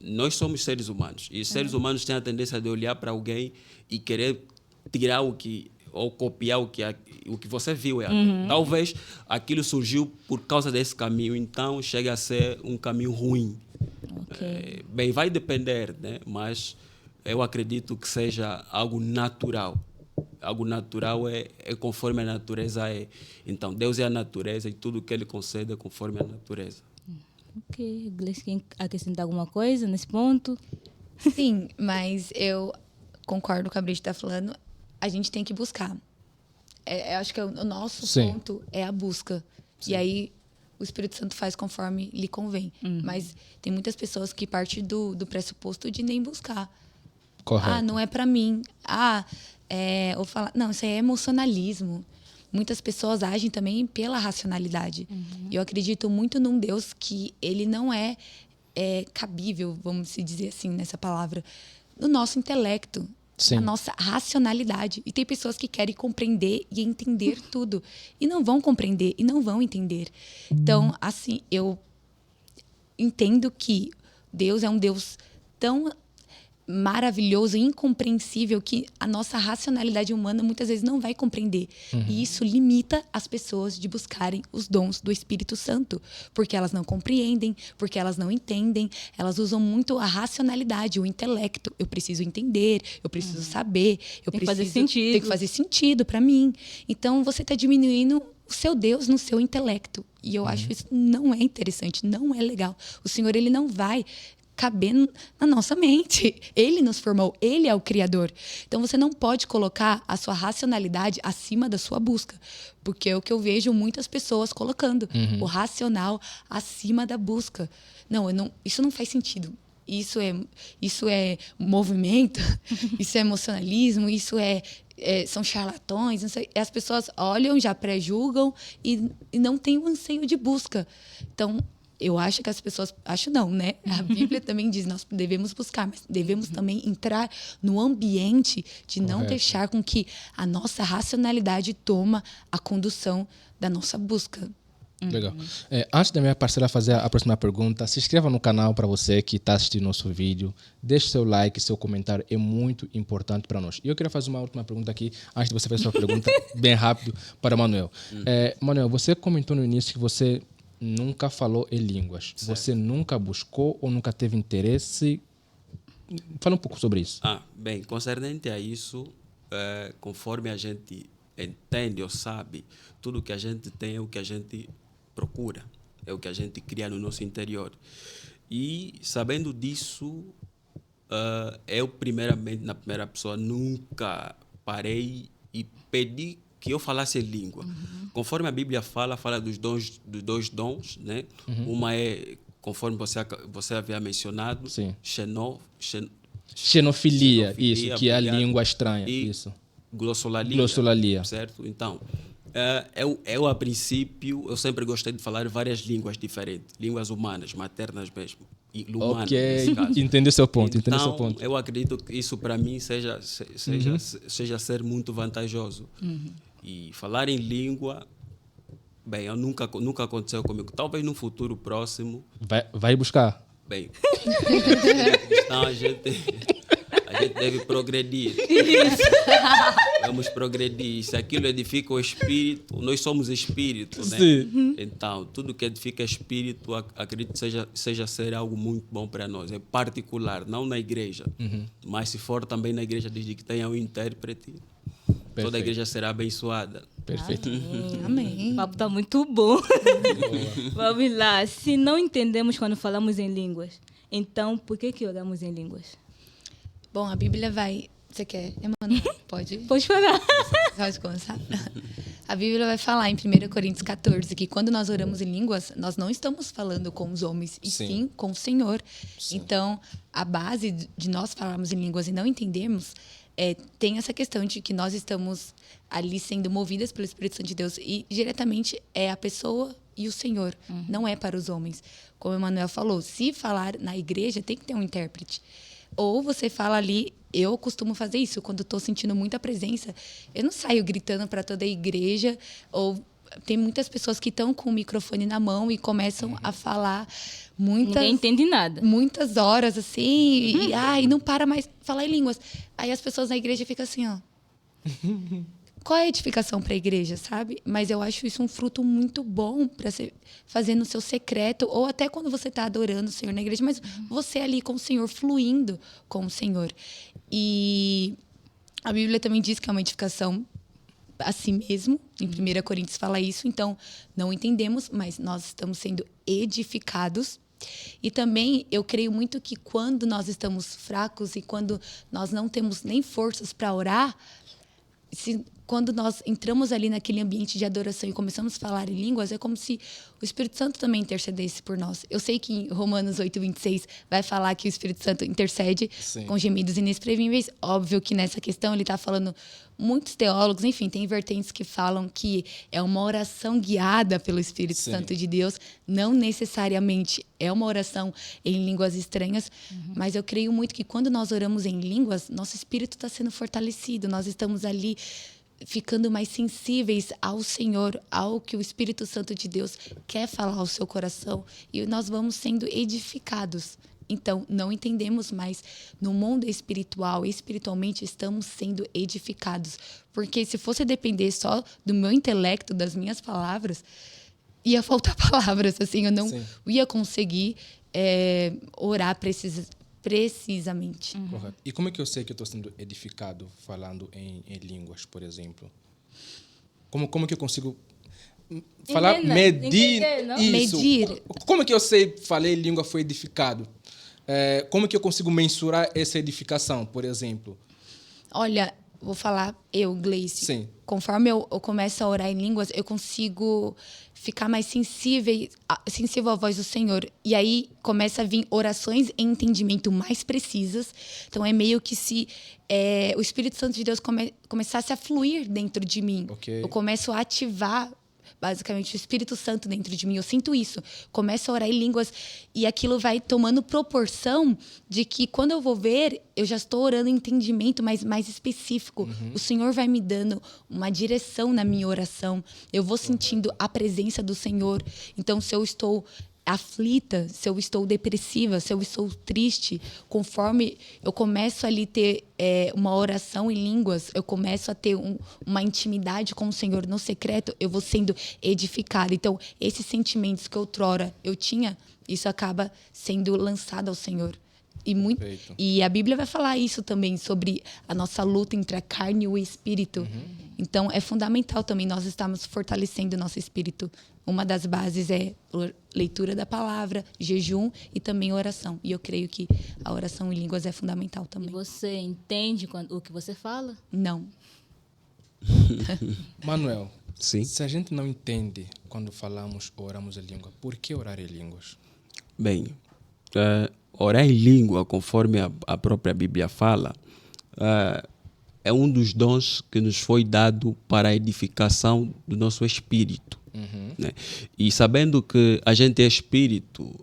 nós somos seres humanos e os seres humanos têm a tendência de olhar para alguém e querer tirar ou copiar o que você viu. Talvez aquilo surgiu por causa desse caminho, então chega a ser um caminho ruim. Okay. Bem, vai depender, né? Mas eu acredito que seja algo natural. Algo natural é conforme a natureza é. Então, Deus é a natureza e tudo que Ele concede é conforme a natureza. Ok. Gleice, quer acrescentar alguma coisa nesse ponto? Sim, mas eu concordo com o que a Brígida está falando. A gente tem que buscar. Eu acho que o nosso ponto é a busca. Sim. E aí o Espírito Santo faz conforme lhe convém. Mas tem muitas pessoas que partem do pressuposto de nem buscar. Correto. Ah, não é para mim. Ou falar, não, isso aí é emocionalismo. Muitas pessoas agem também pela racionalidade. E eu acredito muito num Deus que ele não é cabível, vamos se dizer assim, nessa palavra, no nosso intelecto. Sim. A nossa racionalidade. E tem pessoas que querem compreender e entender tudo. E não vão compreender e não vão entender. Então, assim, eu entendo que Deus é um Deus tão maravilhoso e incompreensível que a nossa racionalidade humana muitas vezes não vai compreender. E isso limita as pessoas de buscarem os dons do Espírito Santo, porque elas não compreendem, porque elas não entendem, elas usam muito a racionalidade, o intelecto. Eu preciso entender, eu preciso saber, tem que fazer sentido. Tem que fazer sentido para mim. Então você está diminuindo o seu Deus no seu intelecto. E eu acho isso não é interessante, não é legal. O Senhor, ele não vai caber na nossa mente. Ele nos formou, ele é o Criador. Então você não pode colocar a sua racionalidade acima da sua busca, porque é o que eu vejo muitas pessoas colocando, o racional acima da busca. Não, isso não faz sentido. Isso é movimento, isso é emocionalismo, são charlatões. Não sei. As pessoas olham, já pré-julgam e não têm o anseio de busca. Então, eu acho que as pessoas... Acho não, né? A Bíblia também diz, nós devemos buscar, mas devemos também entrar no ambiente de não deixar com que a nossa racionalidade toma a condução da nossa busca. Legal. Antes da minha parceira fazer a próxima pergunta, se inscreva no canal para você que está assistindo nosso vídeo. Deixe seu like, seu comentário, é muito importante para nós. E eu queria fazer uma última pergunta aqui, antes de você fazer sua pergunta, bem rápido, para o Manuel. Manuel, você comentou no início que você nunca falou em línguas. Certo. Você nunca buscou ou nunca teve interesse? Fala um pouco sobre isso. Bem, concernente a isso, conforme a gente entende ou sabe, tudo que a gente tem é o que a gente procura, é o que a gente cria no nosso interior. E sabendo disso, eu primeiramente, na primeira pessoa, nunca parei e pedi que eu falasse língua. Conforme a Bíblia fala dos dois dons, né? Uma é, conforme você havia mencionado, xenofilia, isso, que é a língua estranha. E isso. Glossolalia. Certo? Então, eu, a princípio, eu sempre gostei de falar várias línguas diferentes, línguas humanas, maternas mesmo. Humanas, entendeu seu ponto. Então, eu acredito que isso para mim seja ser muito vantajoso. E falar em língua, bem, nunca aconteceu comigo. Talvez no futuro próximo. Vai buscar? Bem, então a gente deve progredir. Vamos progredir. Se aquilo edifica o espírito, nós somos espírito, né? Sim. Então, tudo que edifica espírito, acredito que seja ser algo muito bom para nós. É particular, não na igreja. Mas se for também na igreja, desde que tenha um intérprete, toda a Perfeito. igreja será abençoada. Perfeito. Amém. O papo está muito bom. Vamos lá. Se não entendemos quando falamos em línguas, então por que oramos em línguas? Bom, a Bíblia vai... Você quer? Emanuel, pode? Pode falar. Pode começar? A Bíblia vai falar em 1 Coríntios 14 que quando nós oramos em línguas, nós não estamos falando com os homens, e Sim. sim com o Senhor. Sim. Então, a base de nós falarmos em línguas e não entendermos, tem essa questão de que nós estamos ali sendo movidas pelo Espírito Santo de Deus e diretamente é a pessoa e o Senhor, não é para os homens. Como o Emanuel falou, se falar na igreja, tem que ter um intérprete. Ou você fala ali, eu costumo fazer isso, quando estou sentindo muita presença, eu não saio gritando para toda a igreja, ou tem muitas pessoas que estão com o microfone na mão e começam a falar Ninguém entende nada. muitas horas, assim, e não para mais falar em línguas. Aí as pessoas na igreja ficam assim, ó. Qual é a edificação para a igreja, sabe? Mas eu acho isso um fruto muito bom para você fazer no seu secreto, ou até quando você está adorando o Senhor na igreja, mas você ali com o Senhor, fluindo com o Senhor. E a Bíblia também diz que é uma edificação a si mesmo. Em 1 Coríntios fala isso, então não entendemos, mas nós estamos sendo edificados. E também eu creio muito que quando nós estamos fracos e quando nós não temos nem forças para orar, quando nós entramos ali naquele ambiente de adoração e começamos a falar em línguas, é como se o Espírito Santo também intercedesse por nós. Eu sei que em Romanos 8:26 vai falar que o Espírito Santo intercede com gemidos inexprimíveis. Óbvio que nessa questão ele está falando, muitos teólogos, enfim, tem vertentes que falam que é uma oração guiada pelo Espírito Santo de Deus, não necessariamente é uma oração em línguas estranhas, mas eu creio muito que quando nós oramos em línguas, nosso espírito está sendo fortalecido, nós estamos ali ficando mais sensíveis ao Senhor, ao que o Espírito Santo de Deus quer falar ao seu coração, e nós vamos sendo edificados. Então, não entendemos mais no mundo espiritual, espiritualmente estamos sendo edificados. Porque se fosse depender só do meu intelecto, das minhas palavras, ia faltar palavras, assim, eu não ia conseguir orar precisamente. Correto. E como é que eu sei que eu estou sendo edificado falando em línguas, por exemplo? Como que eu consigo falar, medir isso? Medir. Como é que eu sei falei língua foi edificado? Como que eu consigo mensurar essa edificação, por exemplo? Olha, vou falar Gleice. Sim. Conforme eu começo a orar em línguas, eu consigo ficar mais sensível à voz do Senhor. E aí começa a vir orações em entendimento mais precisas. Então é meio que se o Espírito Santo de Deus começasse a fluir dentro de mim. Okay. Eu começo a ativar basicamente o Espírito Santo dentro de mim. Eu sinto isso. Começo a orar em línguas e aquilo vai tomando proporção de que quando eu vou ver, eu já estou orando em entendimento mais específico. O Senhor vai me dando uma direção na minha oração. Eu vou sentindo a presença do Senhor. Então, se eu estou aflita, se eu estou depressiva, se eu estou triste, conforme eu começo ali ter uma oração em línguas, eu começo a ter uma intimidade com o Senhor no secreto, eu vou sendo edificada. Então, esses sentimentos que outrora eu tinha, isso acaba sendo lançado ao Senhor. E a Bíblia vai falar isso também, sobre a nossa luta entre a carne e o espírito. Então, é fundamental também nós estarmos fortalecendo o nosso espírito. Uma das bases é leitura da palavra, jejum e também oração. E eu creio que a oração em línguas é fundamental também. E você entende o que você fala? Não. Manuel, Sim. se a gente não entende quando oramos em língua, por que orar em línguas? Bem, orar em língua, conforme a própria Bíblia fala, é um dos dons que nos foi dado para a edificação do nosso espírito. Né? E sabendo que a gente é espírito,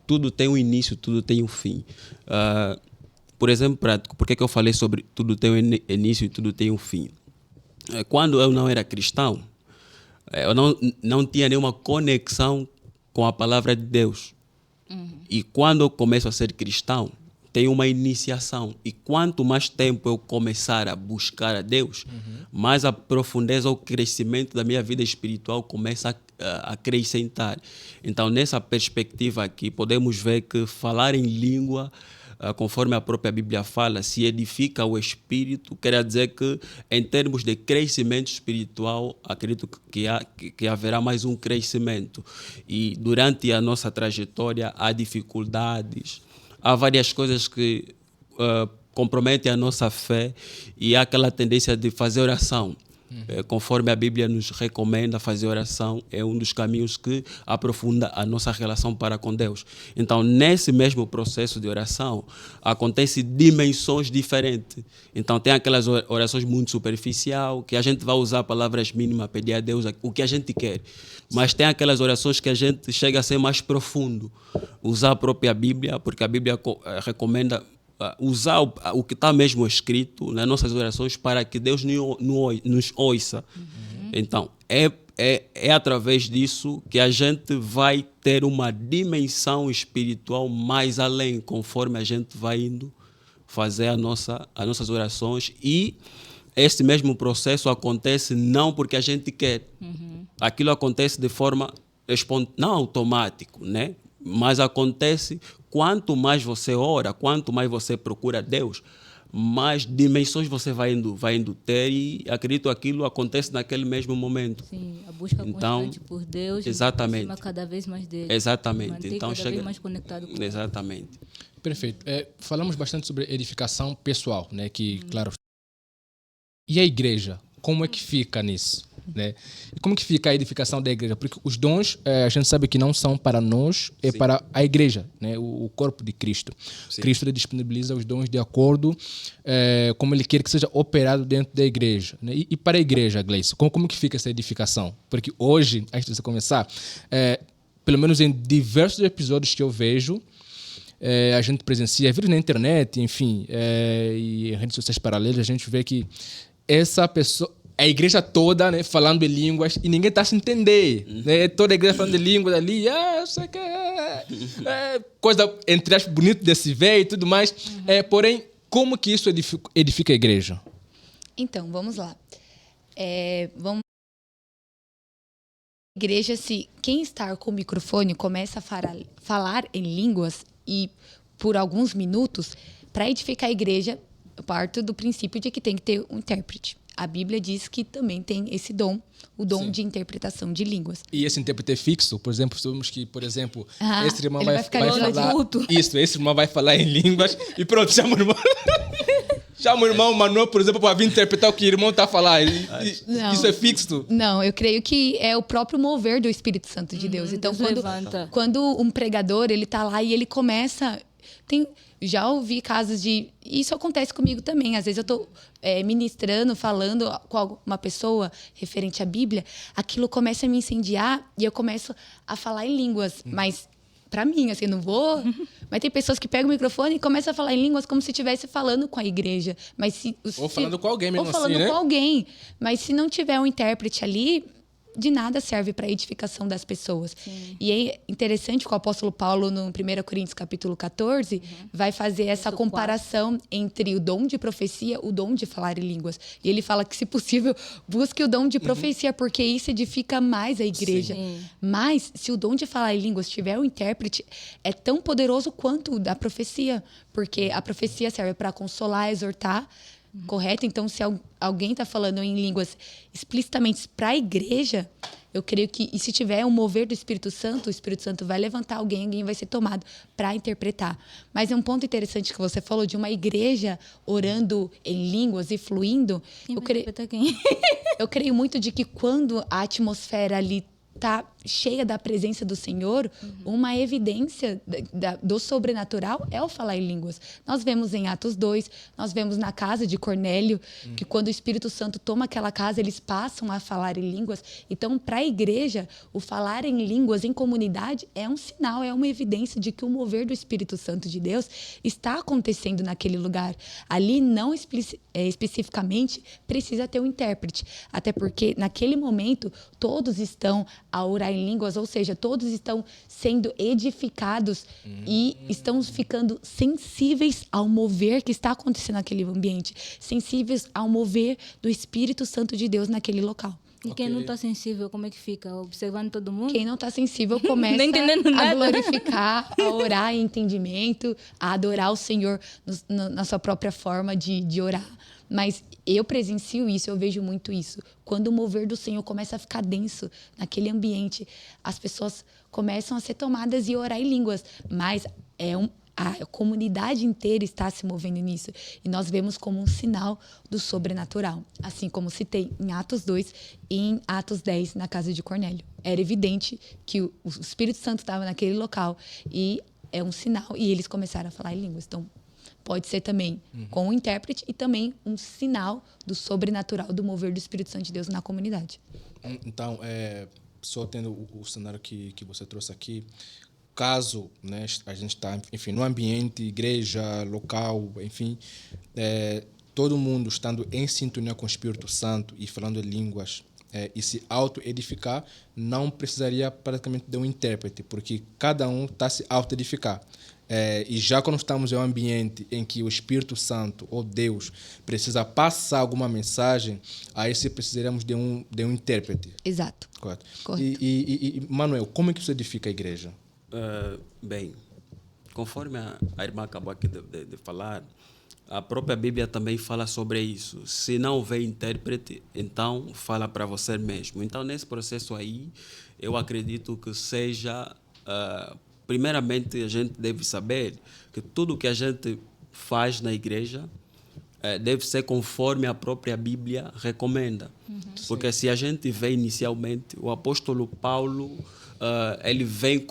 tudo tem um início, tudo tem um fim. Por exemplo, prático, por que eu falei sobre tudo tem um início e tudo tem um fim? Quando eu não era cristão, eu não tinha nenhuma conexão com a palavra de Deus. E quando eu começo a ser cristão, tem uma iniciação. E quanto mais tempo eu começar a buscar a Deus, mais a profundeza, o crescimento da minha vida espiritual começa a acrescentar. Então, nessa perspectiva aqui, podemos ver que falar em língua, conforme a própria Bíblia fala, se edifica o espírito, quer dizer que, em termos de crescimento espiritual, acredito que haverá mais um crescimento. E durante a nossa trajetória há dificuldades, há várias coisas que comprometem a nossa fé e há aquela tendência de fazer oração. Conforme a Bíblia nos recomenda, fazer oração é um dos caminhos que aprofunda a nossa relação para com Deus. Então, nesse mesmo processo de oração, acontecem dimensões diferentes. Então, tem aquelas orações muito superficial, que a gente vai usar palavras mínimas, pedir a Deus o que a gente quer. Mas tem aquelas orações que a gente chega a ser mais profundo. Usar a própria Bíblia, porque a Bíblia recomenda usar o que está mesmo escrito nas nossas orações para que Deus nos ouça. Então, é através disso que a gente vai ter uma dimensão espiritual mais além, conforme a gente vai indo fazer as nossas orações. E esse mesmo processo acontece não porque a gente quer. Aquilo acontece de forma não automático, né? Mas acontece quanto mais você ora, quanto mais você procura Deus, mais dimensões você vai indo ter, e acredito que aquilo acontece naquele mesmo momento. Sim, a busca constante por Deus, exatamente, cada vez mais dele. Exatamente. Então cada vez mais conectado com exatamente. Perfeito. Falamos bastante sobre edificação pessoal, né? Que, claro. E a igreja, como é que fica nisso? Né? E como que fica a edificação da igreja? Porque os dons, a gente sabe que não são para nós, é para a igreja, né? O corpo de Cristo. Sim. Cristo ele disponibiliza os dons de acordo como ele quer que seja operado dentro da igreja. Né? E para a igreja, Gleice, como que fica essa edificação? Porque hoje, antes de você começar, pelo menos em diversos episódios que eu vejo, a gente presencia, vídeos na internet, enfim, e em redes sociais paralelas, a gente vê que essa pessoa, a igreja toda, né, falando em línguas, e ninguém está se entender. Né? Toda a igreja falando de línguas ali, isso aqui coisa, entre aspas, bonita de se ver e tudo mais. Porém, como que isso edifica a igreja? Então, vamos lá. Igreja, se quem está com o microfone começa a falar em línguas e por alguns minutos, para edificar a igreja, eu parto do princípio de que tem que ter um intérprete. A Bíblia diz que também tem esse dom, o dom Sim. de interpretação de línguas. E esse intérprete é fixo? Por exemplo, sabemos que, por exemplo, esse irmão vai falar... Isso, esse irmão vai falar em línguas e pronto, chama o irmão... Chama o irmão Manuel, por exemplo, para vir interpretar o que o irmão está a falar. Isso é fixo? Não, eu creio que é o próprio mover do Espírito Santo de Deus. Então, quando um pregador ele está lá e ele começa... Já ouvi casos de... Isso acontece comigo também. Às vezes eu estou ministrando, falando com uma pessoa referente à Bíblia, aquilo começa a me incendiar e eu começo a falar em línguas. Mas, para mim, assim, não vou... Mas tem pessoas que pegam o microfone e começam a falar em línguas como se estivesse falando com a igreja. Mas ou falando com alguém mesmo ou falando assim, né? com alguém. Mas se não tiver um intérprete ali... de nada serve para a edificação das pessoas. Sim. E é interessante que o apóstolo Paulo, no 1 Coríntios capítulo 14, vai fazer essa comparação entre o dom de profecia, o dom de falar em línguas. E ele fala que, se possível, busque o dom de profecia, porque isso edifica mais a igreja. Sim. Mas, se o dom de falar em línguas tiver um intérprete, é tão poderoso quanto o da profecia, porque a profecia serve para consolar, exortar, correto? Então, se alguém está falando em línguas explicitamente para a igreja, eu creio que, e se tiver um mover do Espírito Santo, o Espírito Santo vai levantar alguém vai ser tomado para interpretar. Mas é um ponto interessante que você falou de uma igreja orando em línguas e fluindo. Eu creio muito de que quando a atmosfera ali está cheia da presença do Senhor, uma evidência do sobrenatural é o falar em línguas. Nós vemos em Atos 2, nós vemos na casa de Cornélio, que quando o Espírito Santo toma aquela casa, eles passam a falar em línguas. Então, para a igreja, o falar em línguas em comunidade é um sinal, é uma evidência de que o mover do Espírito Santo de Deus está acontecendo naquele lugar. Ali, não especificamente, precisa ter um intérprete. Até porque, naquele momento, todos estão a orar orar em línguas, ou seja, todos estão sendo edificados e estão ficando sensíveis ao mover que está acontecendo naquele ambiente, sensíveis ao mover do Espírito Santo de Deus naquele local. E quem não está sensível, como é que fica? Observando todo mundo? Quem não está sensível começa Nem entendendo a nada. glorificar, a orar em entendimento, a adorar o Senhor na sua própria forma de orar. Mas eu presencio isso, eu vejo muito isso. Quando o mover do Senhor começa a ficar denso naquele ambiente, as pessoas começam a ser tomadas e orar em línguas. Mas a comunidade inteira está se movendo nisso. E nós vemos como um sinal do sobrenatural. Assim como citei em Atos 2 e em Atos 10, na casa de Cornélio. Era evidente que o Espírito Santo estava naquele local e é um sinal. E eles começaram a falar em línguas. Então, pode ser também com o intérprete e também um sinal do sobrenatural, do mover do Espírito Santo de Deus na comunidade. Então, só tendo o cenário que você trouxe aqui, caso, né, a gente está, enfim, no ambiente, igreja, local, enfim, todo mundo estando em sintonia com o Espírito Santo e falando em línguas e se auto-edificar, não precisaria praticamente de um intérprete, porque cada um está se auto-edificar. E já quando estamos em um ambiente em que o Espírito Santo ou Deus precisa passar alguma mensagem, aí sim precisaríamos de um intérprete. Exato. Correto. Correto. E Manuel, como é que você edifica a igreja? Bem, conforme a irmã acabou aqui de falar, a própria Bíblia também fala sobre isso. Se não houver intérprete, então fala para você mesmo. Então, nesse processo aí, eu acredito que seja... primeiramente, a gente deve saber que tudo que a gente faz na igreja deve ser conforme a própria Bíblia recomenda. Porque se a gente vê inicialmente, o apóstolo Paulo, ele vem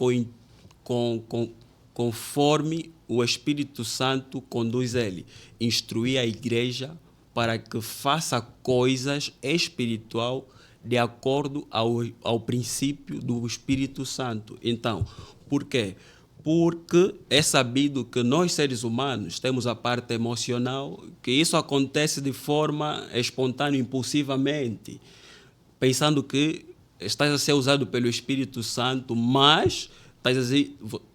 conforme o Espírito Santo conduz ele. Instruir a igreja para que faça coisas espiritual de acordo ao princípio do Espírito Santo. Então, por quê? Porque é sabido que nós, seres humanos, temos a parte emocional, que isso acontece de forma espontânea, impulsivamente, pensando que estás a ser usado pelo Espírito Santo, mas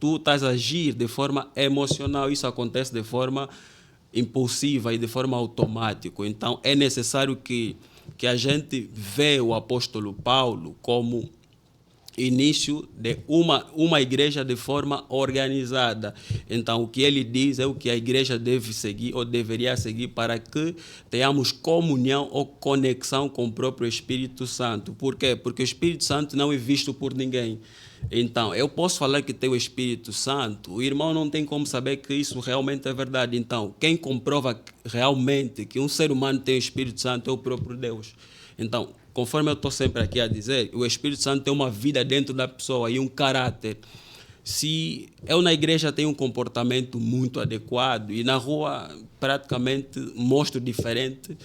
tu estás a agir de forma emocional. Isso acontece de forma impulsiva e de forma automática. Então, é necessário que a gente vê o apóstolo Paulo como início de uma igreja de forma organizada. Então, o que ele diz é o que a igreja deve seguir ou deveria seguir para que tenhamos comunhão ou conexão com o próprio Espírito Santo. Por quê? Porque o Espírito Santo não é visto por ninguém. Então, eu posso falar que tem o Espírito Santo, o irmão não tem como saber que isso realmente é verdade. Então, quem comprova realmente que um ser humano tem o Espírito Santo é o próprio Deus. Então, conforme eu estou sempre aqui a dizer, o Espírito Santo tem uma vida dentro da pessoa e um caráter. Se eu na igreja tenho um comportamento muito adequado e na rua praticamente mostro diferente,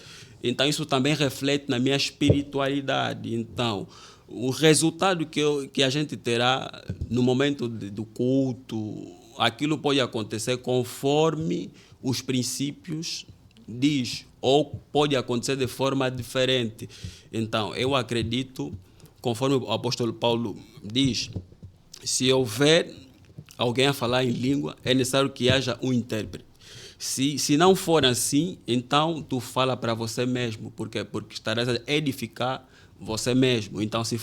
então isso também reflete na minha espiritualidade. Então, o resultado que a gente terá no momento do culto, aquilo pode acontecer conforme os princípios diz, ou pode acontecer de forma diferente. Então, eu acredito, conforme o apóstolo Paulo diz, se houver alguém a falar em língua, é necessário que haja um intérprete. Se não for assim, então tu fala para você mesmo. Por quê? Porque estarás a edificar você mesmo. Então, se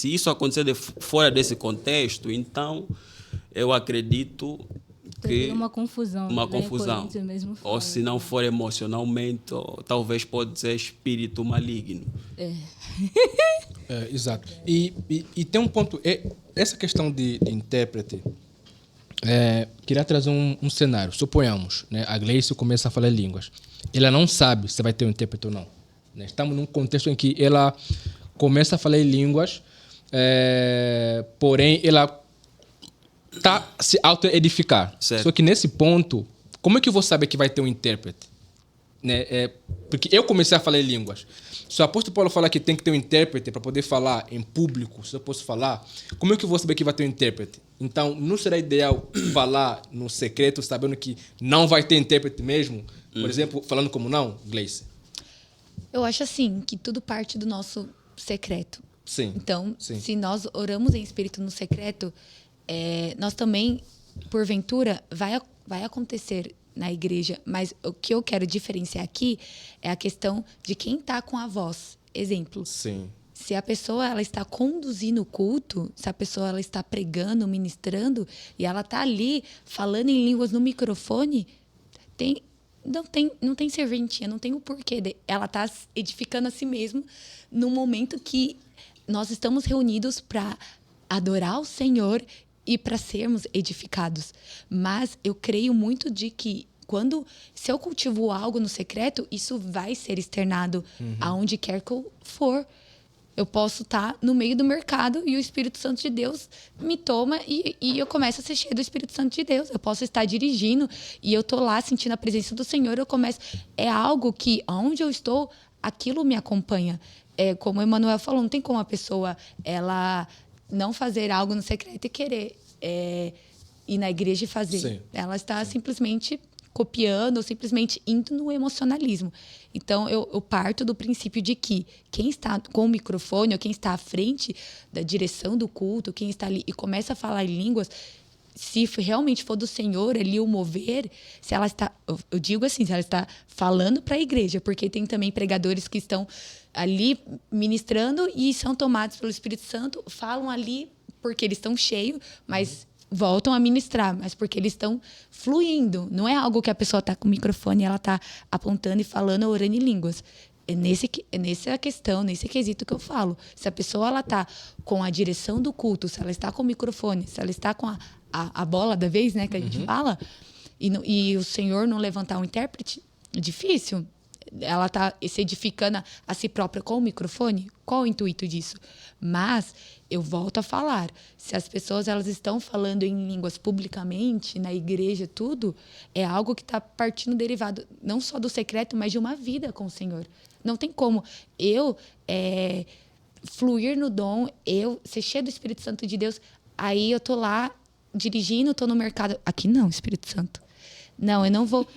isso acontecer fora desse contexto, então eu acredito que uma confusão. Uma confusão. Mesmo ou se não for emocionalmente, ou talvez pode ser espírito maligno. Exato. E tem um ponto, essa questão de intérprete, queria trazer um cenário. Suponhamos, né, a Gleice começa a falar línguas. Ela não sabe se vai ter um intérprete ou não. Né? Estamos num contexto em que ela começa a falar línguas, porém ela está se auto-edificar. Certo. Só que nesse ponto, como é que eu vou saber que vai ter um intérprete? Né? Porque eu comecei a falar línguas. Se o apóstolo Paulo fala que tem que ter um intérprete para poder falar em público, se eu posso falar, como é que eu vou saber que vai ter um intérprete? Então, não será ideal falar no secreto, sabendo que não vai ter intérprete mesmo? Por exemplo, falando como não, Gleice? Eu acho assim, que tudo parte do nosso secreto. Sim. Então, Sim. se nós oramos em espírito no secreto, nós também, porventura, vai acontecer na igreja. Mas o que eu quero diferenciar aqui é a questão de quem está com a voz. Exemplo. Sim. Se a pessoa ela está conduzindo o culto, se a pessoa ela está pregando, ministrando, e ela está ali falando em línguas no microfone, não tem serventia, não tem o porquê. Ela está edificando a si mesma no momento que nós estamos reunidos para adorar o Senhor e para sermos edificados. Mas eu creio muito de que se eu cultivo algo no secreto, isso vai ser externado aonde quer que eu for. Eu posso estar no meio do mercado e o Espírito Santo de Deus me toma e eu começo a ser cheio do Espírito Santo de Deus. Eu posso estar dirigindo e eu estou lá sentindo a presença do Senhor. É algo que, onde eu estou, aquilo me acompanha. Como o Emanuel falou, não tem como a pessoa ela não fazer algo no secreto e querer ir na igreja e fazer. Sim. Ela está simplesmente copiando ou simplesmente indo no emocionalismo. Então, eu parto do princípio de que quem está com o microfone ou quem está à frente da direção do culto, quem está ali e começa a falar em línguas, se realmente for do Senhor ali o mover, se ela está, eu digo assim, se ela está falando para a igreja, porque tem também pregadores que estão ali ministrando e são tomados pelo Espírito Santo, falam ali porque eles estão cheios, mas voltam a ministrar, mas porque eles estão fluindo. Não é algo que a pessoa está com o microfone e ela está apontando e falando, orando em línguas. É nessa questão, nesse quesito que eu falo. Se a pessoa ela está com a direção do culto, se ela está com o microfone, se ela está com a bola da vez, né, que a gente fala, e o Senhor não levantar um intérprete, é difícil. Ela está se edificando a si própria com o microfone. Qual o intuito disso? Mas eu volto a falar, se as pessoas elas estão falando em línguas publicamente, na igreja, tudo, é algo que está partindo derivado não só do secreto, mas de uma vida com o Senhor. Não tem como eu fluir no dom, eu ser cheio do Espírito Santo de Deus, aí eu tô lá dirigindo, tô no mercado. Aqui não, Espírito Santo. Não, eu não vou.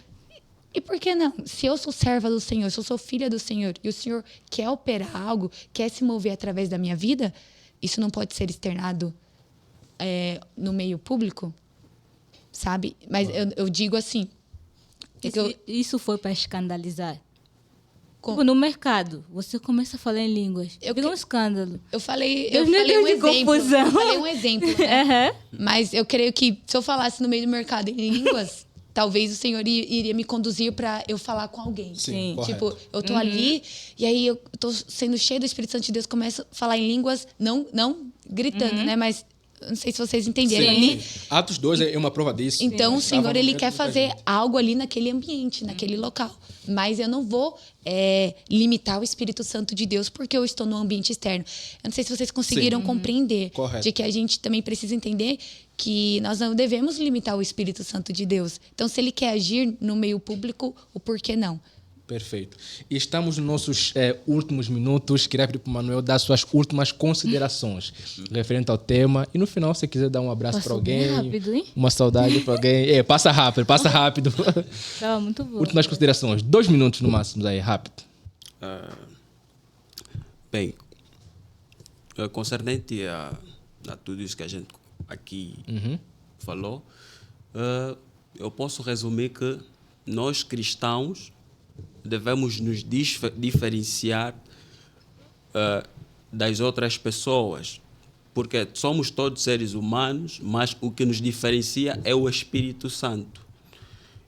E por que não? Se eu sou serva do Senhor, se eu sou filha do Senhor, e o Senhor quer operar algo, quer se mover através da minha vida, isso não pode ser externado no meio público, sabe? Mas eu digo assim... Isso foi para escandalizar. Tipo, no mercado, você começa a falar em línguas. Vira um escândalo. Eu falei Deus um de exemplo. confusão. Eu falei um exemplo, né? Mas eu creio que se eu falasse no meio do mercado em línguas... Talvez o Senhor iria me conduzir para eu falar com alguém. Sim, tipo, eu tô ali e aí eu tô sendo cheio do Espírito Santo de Deus, começo a falar em línguas, não gritando, né? Mas não sei se vocês entenderam ali. Atos 2 é uma prova disso. Então, o Senhor, ele quer fazer algo ali naquele ambiente, naquele local. Mas eu não vou limitar o Espírito Santo de Deus porque eu estou no ambiente externo. Eu não sei se vocês conseguiram compreender. Correto. De que a gente também precisa entender que nós não devemos limitar o Espírito Santo de Deus. Então, se ele quer agir no meio público, o porquê não? Perfeito. E estamos nos nossos últimos minutos. Queria pedir para o Manuel dar suas últimas considerações referente ao tema. E no final, se quiser dar um abraço para alguém, rápido, hein? uma saudade para alguém. Passa rápido. Tava muito bom. Últimas considerações. 2 minutos no máximo, aí, rápido. Bem, concernente a tudo isso que a gente aqui falou, eu posso resumir que nós cristãos devemos nos diferenciar das outras pessoas, porque somos todos seres humanos, mas o que nos diferencia é o Espírito Santo.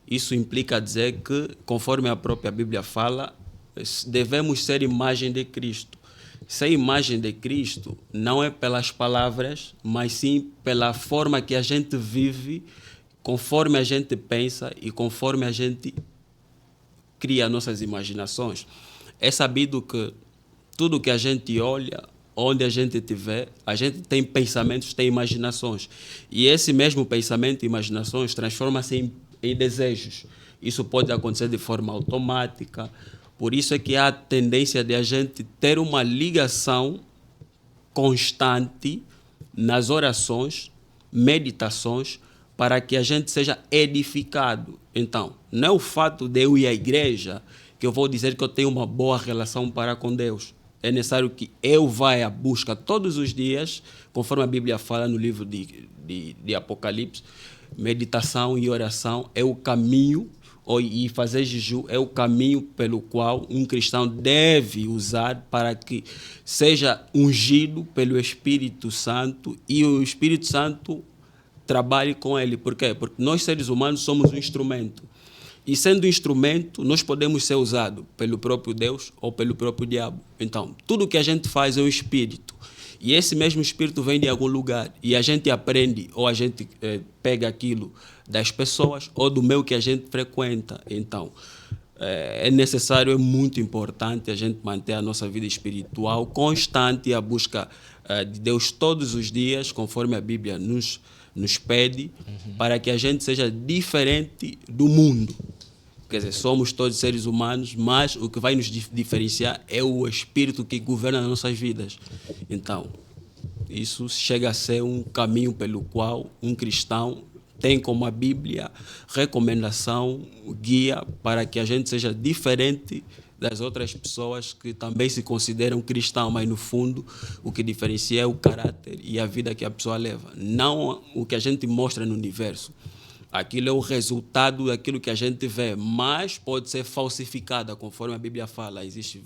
Isso implica dizer que, conforme a própria Bíblia fala, devemos ser imagem de Cristo. Ser imagem de Cristo não é pelas palavras, mas sim pela forma que a gente vive, conforme a gente pensa e conforme a gente cria nossas imaginações. É sabido que tudo que a gente olha, onde a gente estiver, a gente tem pensamentos, tem imaginações. E esse mesmo pensamento e imaginações transforma-se em desejos. Isso pode acontecer de forma automática. Por isso é que há a tendência de a gente ter uma ligação constante nas orações, meditações, para que a gente seja edificado. Então, não é o fato de eu ir à igreja que eu vou dizer que eu tenho uma boa relação para com Deus. é necessário que eu vá à busca todos os dias, conforme a Bíblia fala no livro de Apocalipse. Meditação e oração é o caminho, e fazer jejum é o caminho pelo qual um cristão deve usar para que seja ungido pelo Espírito Santo e o Espírito Santo trabalhe com ele. Por quê? Porque nós, seres humanos, somos um instrumento. E sendo um instrumento, nós podemos ser usados pelo próprio Deus ou pelo próprio diabo. Então, tudo que a gente faz é um espírito. E esse mesmo espírito vem de algum lugar. E a gente aprende, ou a gente pega aquilo das pessoas, ou do meio que a gente frequenta. Então, é necessário, é muito importante a gente manter a nossa vida espiritual constante, a busca de Deus todos os dias, conforme a Bíblia nos pede, para que a gente seja diferente do mundo. Quer dizer, somos todos seres humanos, mas o que vai nos diferenciar é o Espírito que governa as nossas vidas. Então, isso chega a ser um caminho pelo qual um cristão tem como a Bíblia recomendação, guia, para que a gente seja diferente das outras pessoas que também se consideram cristãos, mas no fundo o que diferencia é o caráter e a vida que a pessoa leva. Não o que a gente mostra no universo. Aquilo é o resultado daquilo que a gente vê, mas pode ser falsificada, conforme a Bíblia fala. Existem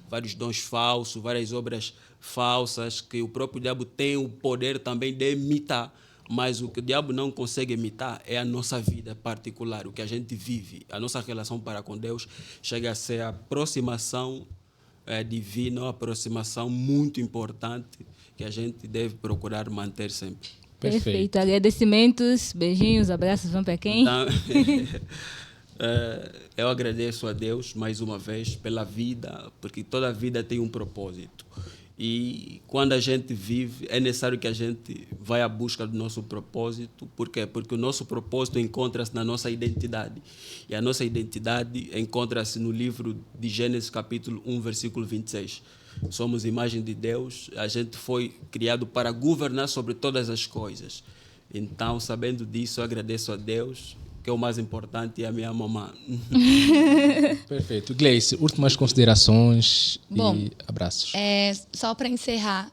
vários dons falsos, várias obras falsas, que o próprio diabo tem o poder também de imitar. Mas o que o diabo não consegue imitar é a nossa vida particular, o que a gente vive. A nossa relação para com Deus chega a ser a aproximação divina, uma aproximação muito importante que a gente deve procurar manter sempre. Perfeito. Agradecimentos, beijinhos, abraços, vão para quem? Então, eu agradeço a Deus mais uma vez pela vida, porque toda vida tem um propósito. E quando a gente vive, é necessário que a gente vá à busca do nosso propósito. Por quê? Porque o nosso propósito encontra-se na nossa identidade. E a nossa identidade encontra-se no livro de Gênesis, capítulo 1, versículo 26. Somos imagem de Deus, a gente foi criado para governar sobre todas as coisas. Então, sabendo disso, eu agradeço a Deus, que é o mais importante, e a minha mamãe. Perfeito. Gleice, últimas considerações e abraços. Só para encerrar,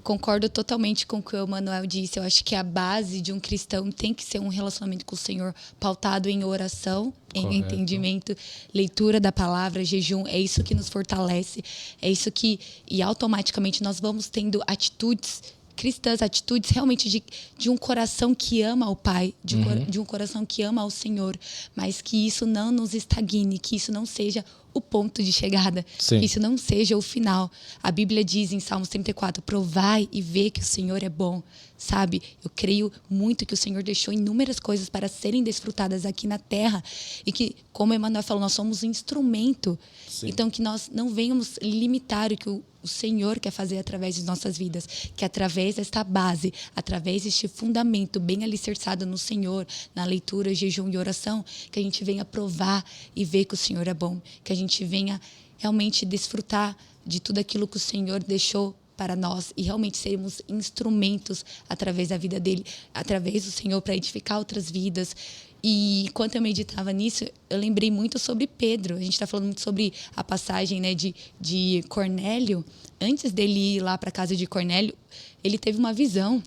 concordo totalmente com o que o Manuel disse. Eu acho que a base de um cristão tem que ser um relacionamento com o Senhor pautado em oração, em entendimento, leitura da palavra, jejum. É isso que nos fortalece. É isso que, e automaticamente, nós vamos tendo atitudes cristãs, atitudes realmente de um coração que ama ao Pai, de um coração que ama ao Senhor, mas que isso não nos estagne, que isso não seja o ponto de chegada, Sim. que isso não seja o final. A Bíblia diz em Salmos 34, provai e vê que o Senhor é bom, sabe? Eu creio muito que o Senhor deixou inúmeras coisas para serem desfrutadas aqui na terra e que, como Emmanuel falou, nós somos um instrumento. Sim. Então, que nós não venhamos limitar o que o Senhor quer fazer através de nossas vidas, que através desta base, através deste fundamento bem alicerçado no Senhor, na leitura, jejum e oração, que a gente venha provar e ver que o Senhor é bom, que a gente venha realmente desfrutar de tudo aquilo que o Senhor deixou para nós e realmente sermos instrumentos através da vida dele, através do Senhor para edificar outras vidas. E enquanto eu meditava nisso, eu lembrei muito sobre Pedro. A gente está falando muito sobre a passagem, né, de Cornélio. Antes dele ir lá para a casa de Cornélio, ele teve uma visão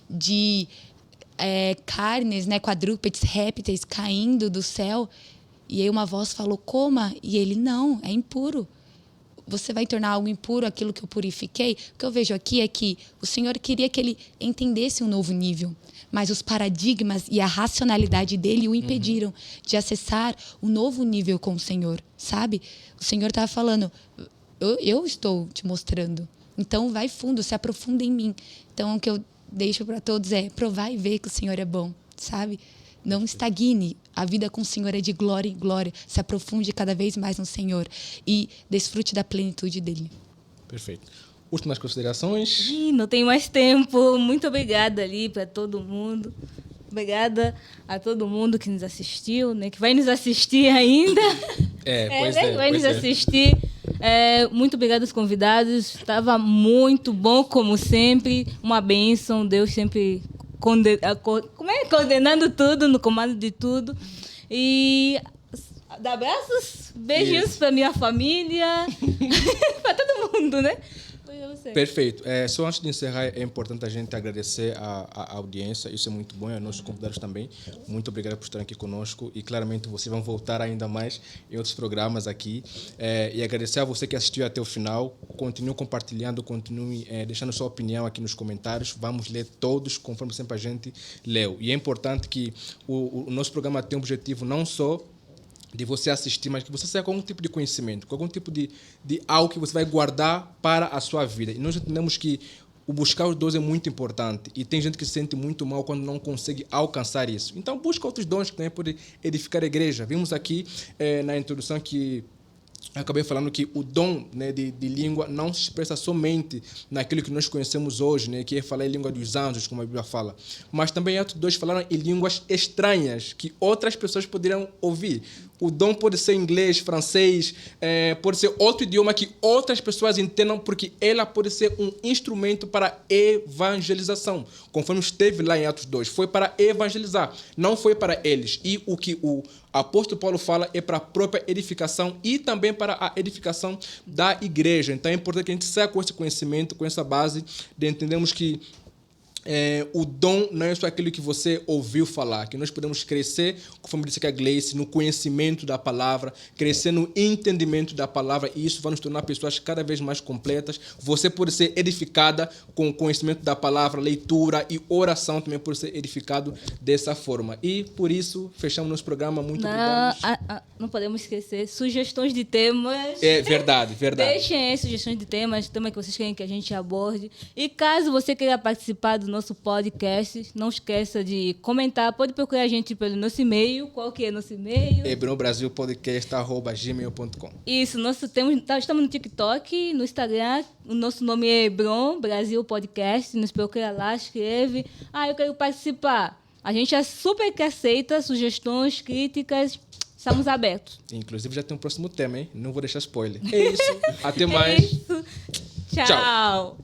de carnes, né, quadrúpedes, répteis caindo do céu. E aí uma voz falou, coma. E ele, não, é impuro. Você vai tornar algo impuro aquilo que eu purifiquei? O que eu vejo aqui é que o Senhor queria que ele entendesse um novo nível, mas os paradigmas e a racionalidade dele o impediram de acessar um novo nível com o Senhor, sabe? O Senhor estava falando, eu estou te mostrando, então vai fundo, se aprofunda em mim. Então o que eu deixo para todos é provar e ver que o Senhor é bom, sabe? Não estagne. A vida com o Senhor é de glória em glória. Se aprofunde cada vez mais no Senhor e desfrute da plenitude dele. Perfeito. Últimas considerações? Não tem mais tempo. Muito obrigada ali para todo mundo. Obrigada a todo mundo que nos assistiu, né? Que vai nos assistir ainda. Vai nos assistir. Muito obrigada aos convidados. Estava muito bom, como sempre. Uma bênção. Deus sempre coordenando tudo, no comando de tudo. E Dá abraços, beijinhos para minha família, para todo mundo, né? Perfeito. Só antes de encerrar, é importante a gente agradecer a audiência. Isso é muito bom. E aos nossos convidados também. Muito obrigado por estarem aqui conosco. E claramente vocês vão voltar ainda mais em outros programas aqui. E agradecer a você que assistiu até o final. Continue compartilhando, continue deixando sua opinião aqui nos comentários. Vamos ler todos, conforme sempre a gente leu. E é importante que o nosso programa tenha um objetivo não só de você assistir, mas que você saia com algum tipo de conhecimento, com algum tipo de algo que você vai guardar para a sua vida. E nós entendemos que o buscar os dons é muito importante. E tem gente que se sente muito mal quando não consegue alcançar isso. Então, busca outros dons que também podem edificar a igreja. Vimos aqui na introdução que eu acabei falando que o dom, né, de língua não se expressa somente naquilo que nós conhecemos hoje, né, que é falar em língua dos anjos, como a Bíblia fala. Mas também Atos 2 falaram em línguas estranhas que outras pessoas poderiam ouvir. O dom pode ser inglês, francês, pode ser outro idioma que outras pessoas entendam, porque ela pode ser um instrumento para evangelização. Conforme esteve lá em Atos 2, foi para evangelizar, não foi para eles. E o que o apóstolo Paulo fala é para a própria edificação e também para a edificação da igreja. Então é importante que a gente saia com esse conhecimento, com essa base, de entendermos que o dom não é só aquilo que você ouviu falar, que nós podemos crescer, conforme disse aqui a Gleice, no conhecimento da palavra, crescer no entendimento da palavra, e isso vai nos tornar pessoas cada vez mais completas. Você pode ser edificada com o conhecimento da palavra, leitura e oração também pode ser edificado dessa forma. E por isso, fechamos nosso programa. Muito obrigado. Não podemos esquecer sugestões de temas. É verdade, verdade. Deixem aí sugestões de temas, temas que vocês querem que a gente aborde. E caso você queira participar do nosso podcast, não esqueça de comentar. Pode procurar a gente pelo nosso e-mail. Qual que é nosso e-mail? hebronbrasilpodcast@gmail.com. Isso, estamos no TikTok, no Instagram. O nosso nome é Hebron Brasil Podcast. Nos procura lá, escreve. Eu quero participar. A gente é super que aceita sugestões, críticas. Estamos abertos. Inclusive já tem um próximo tema, hein? Não vou deixar spoiler. É isso. Até mais. É isso. Tchau.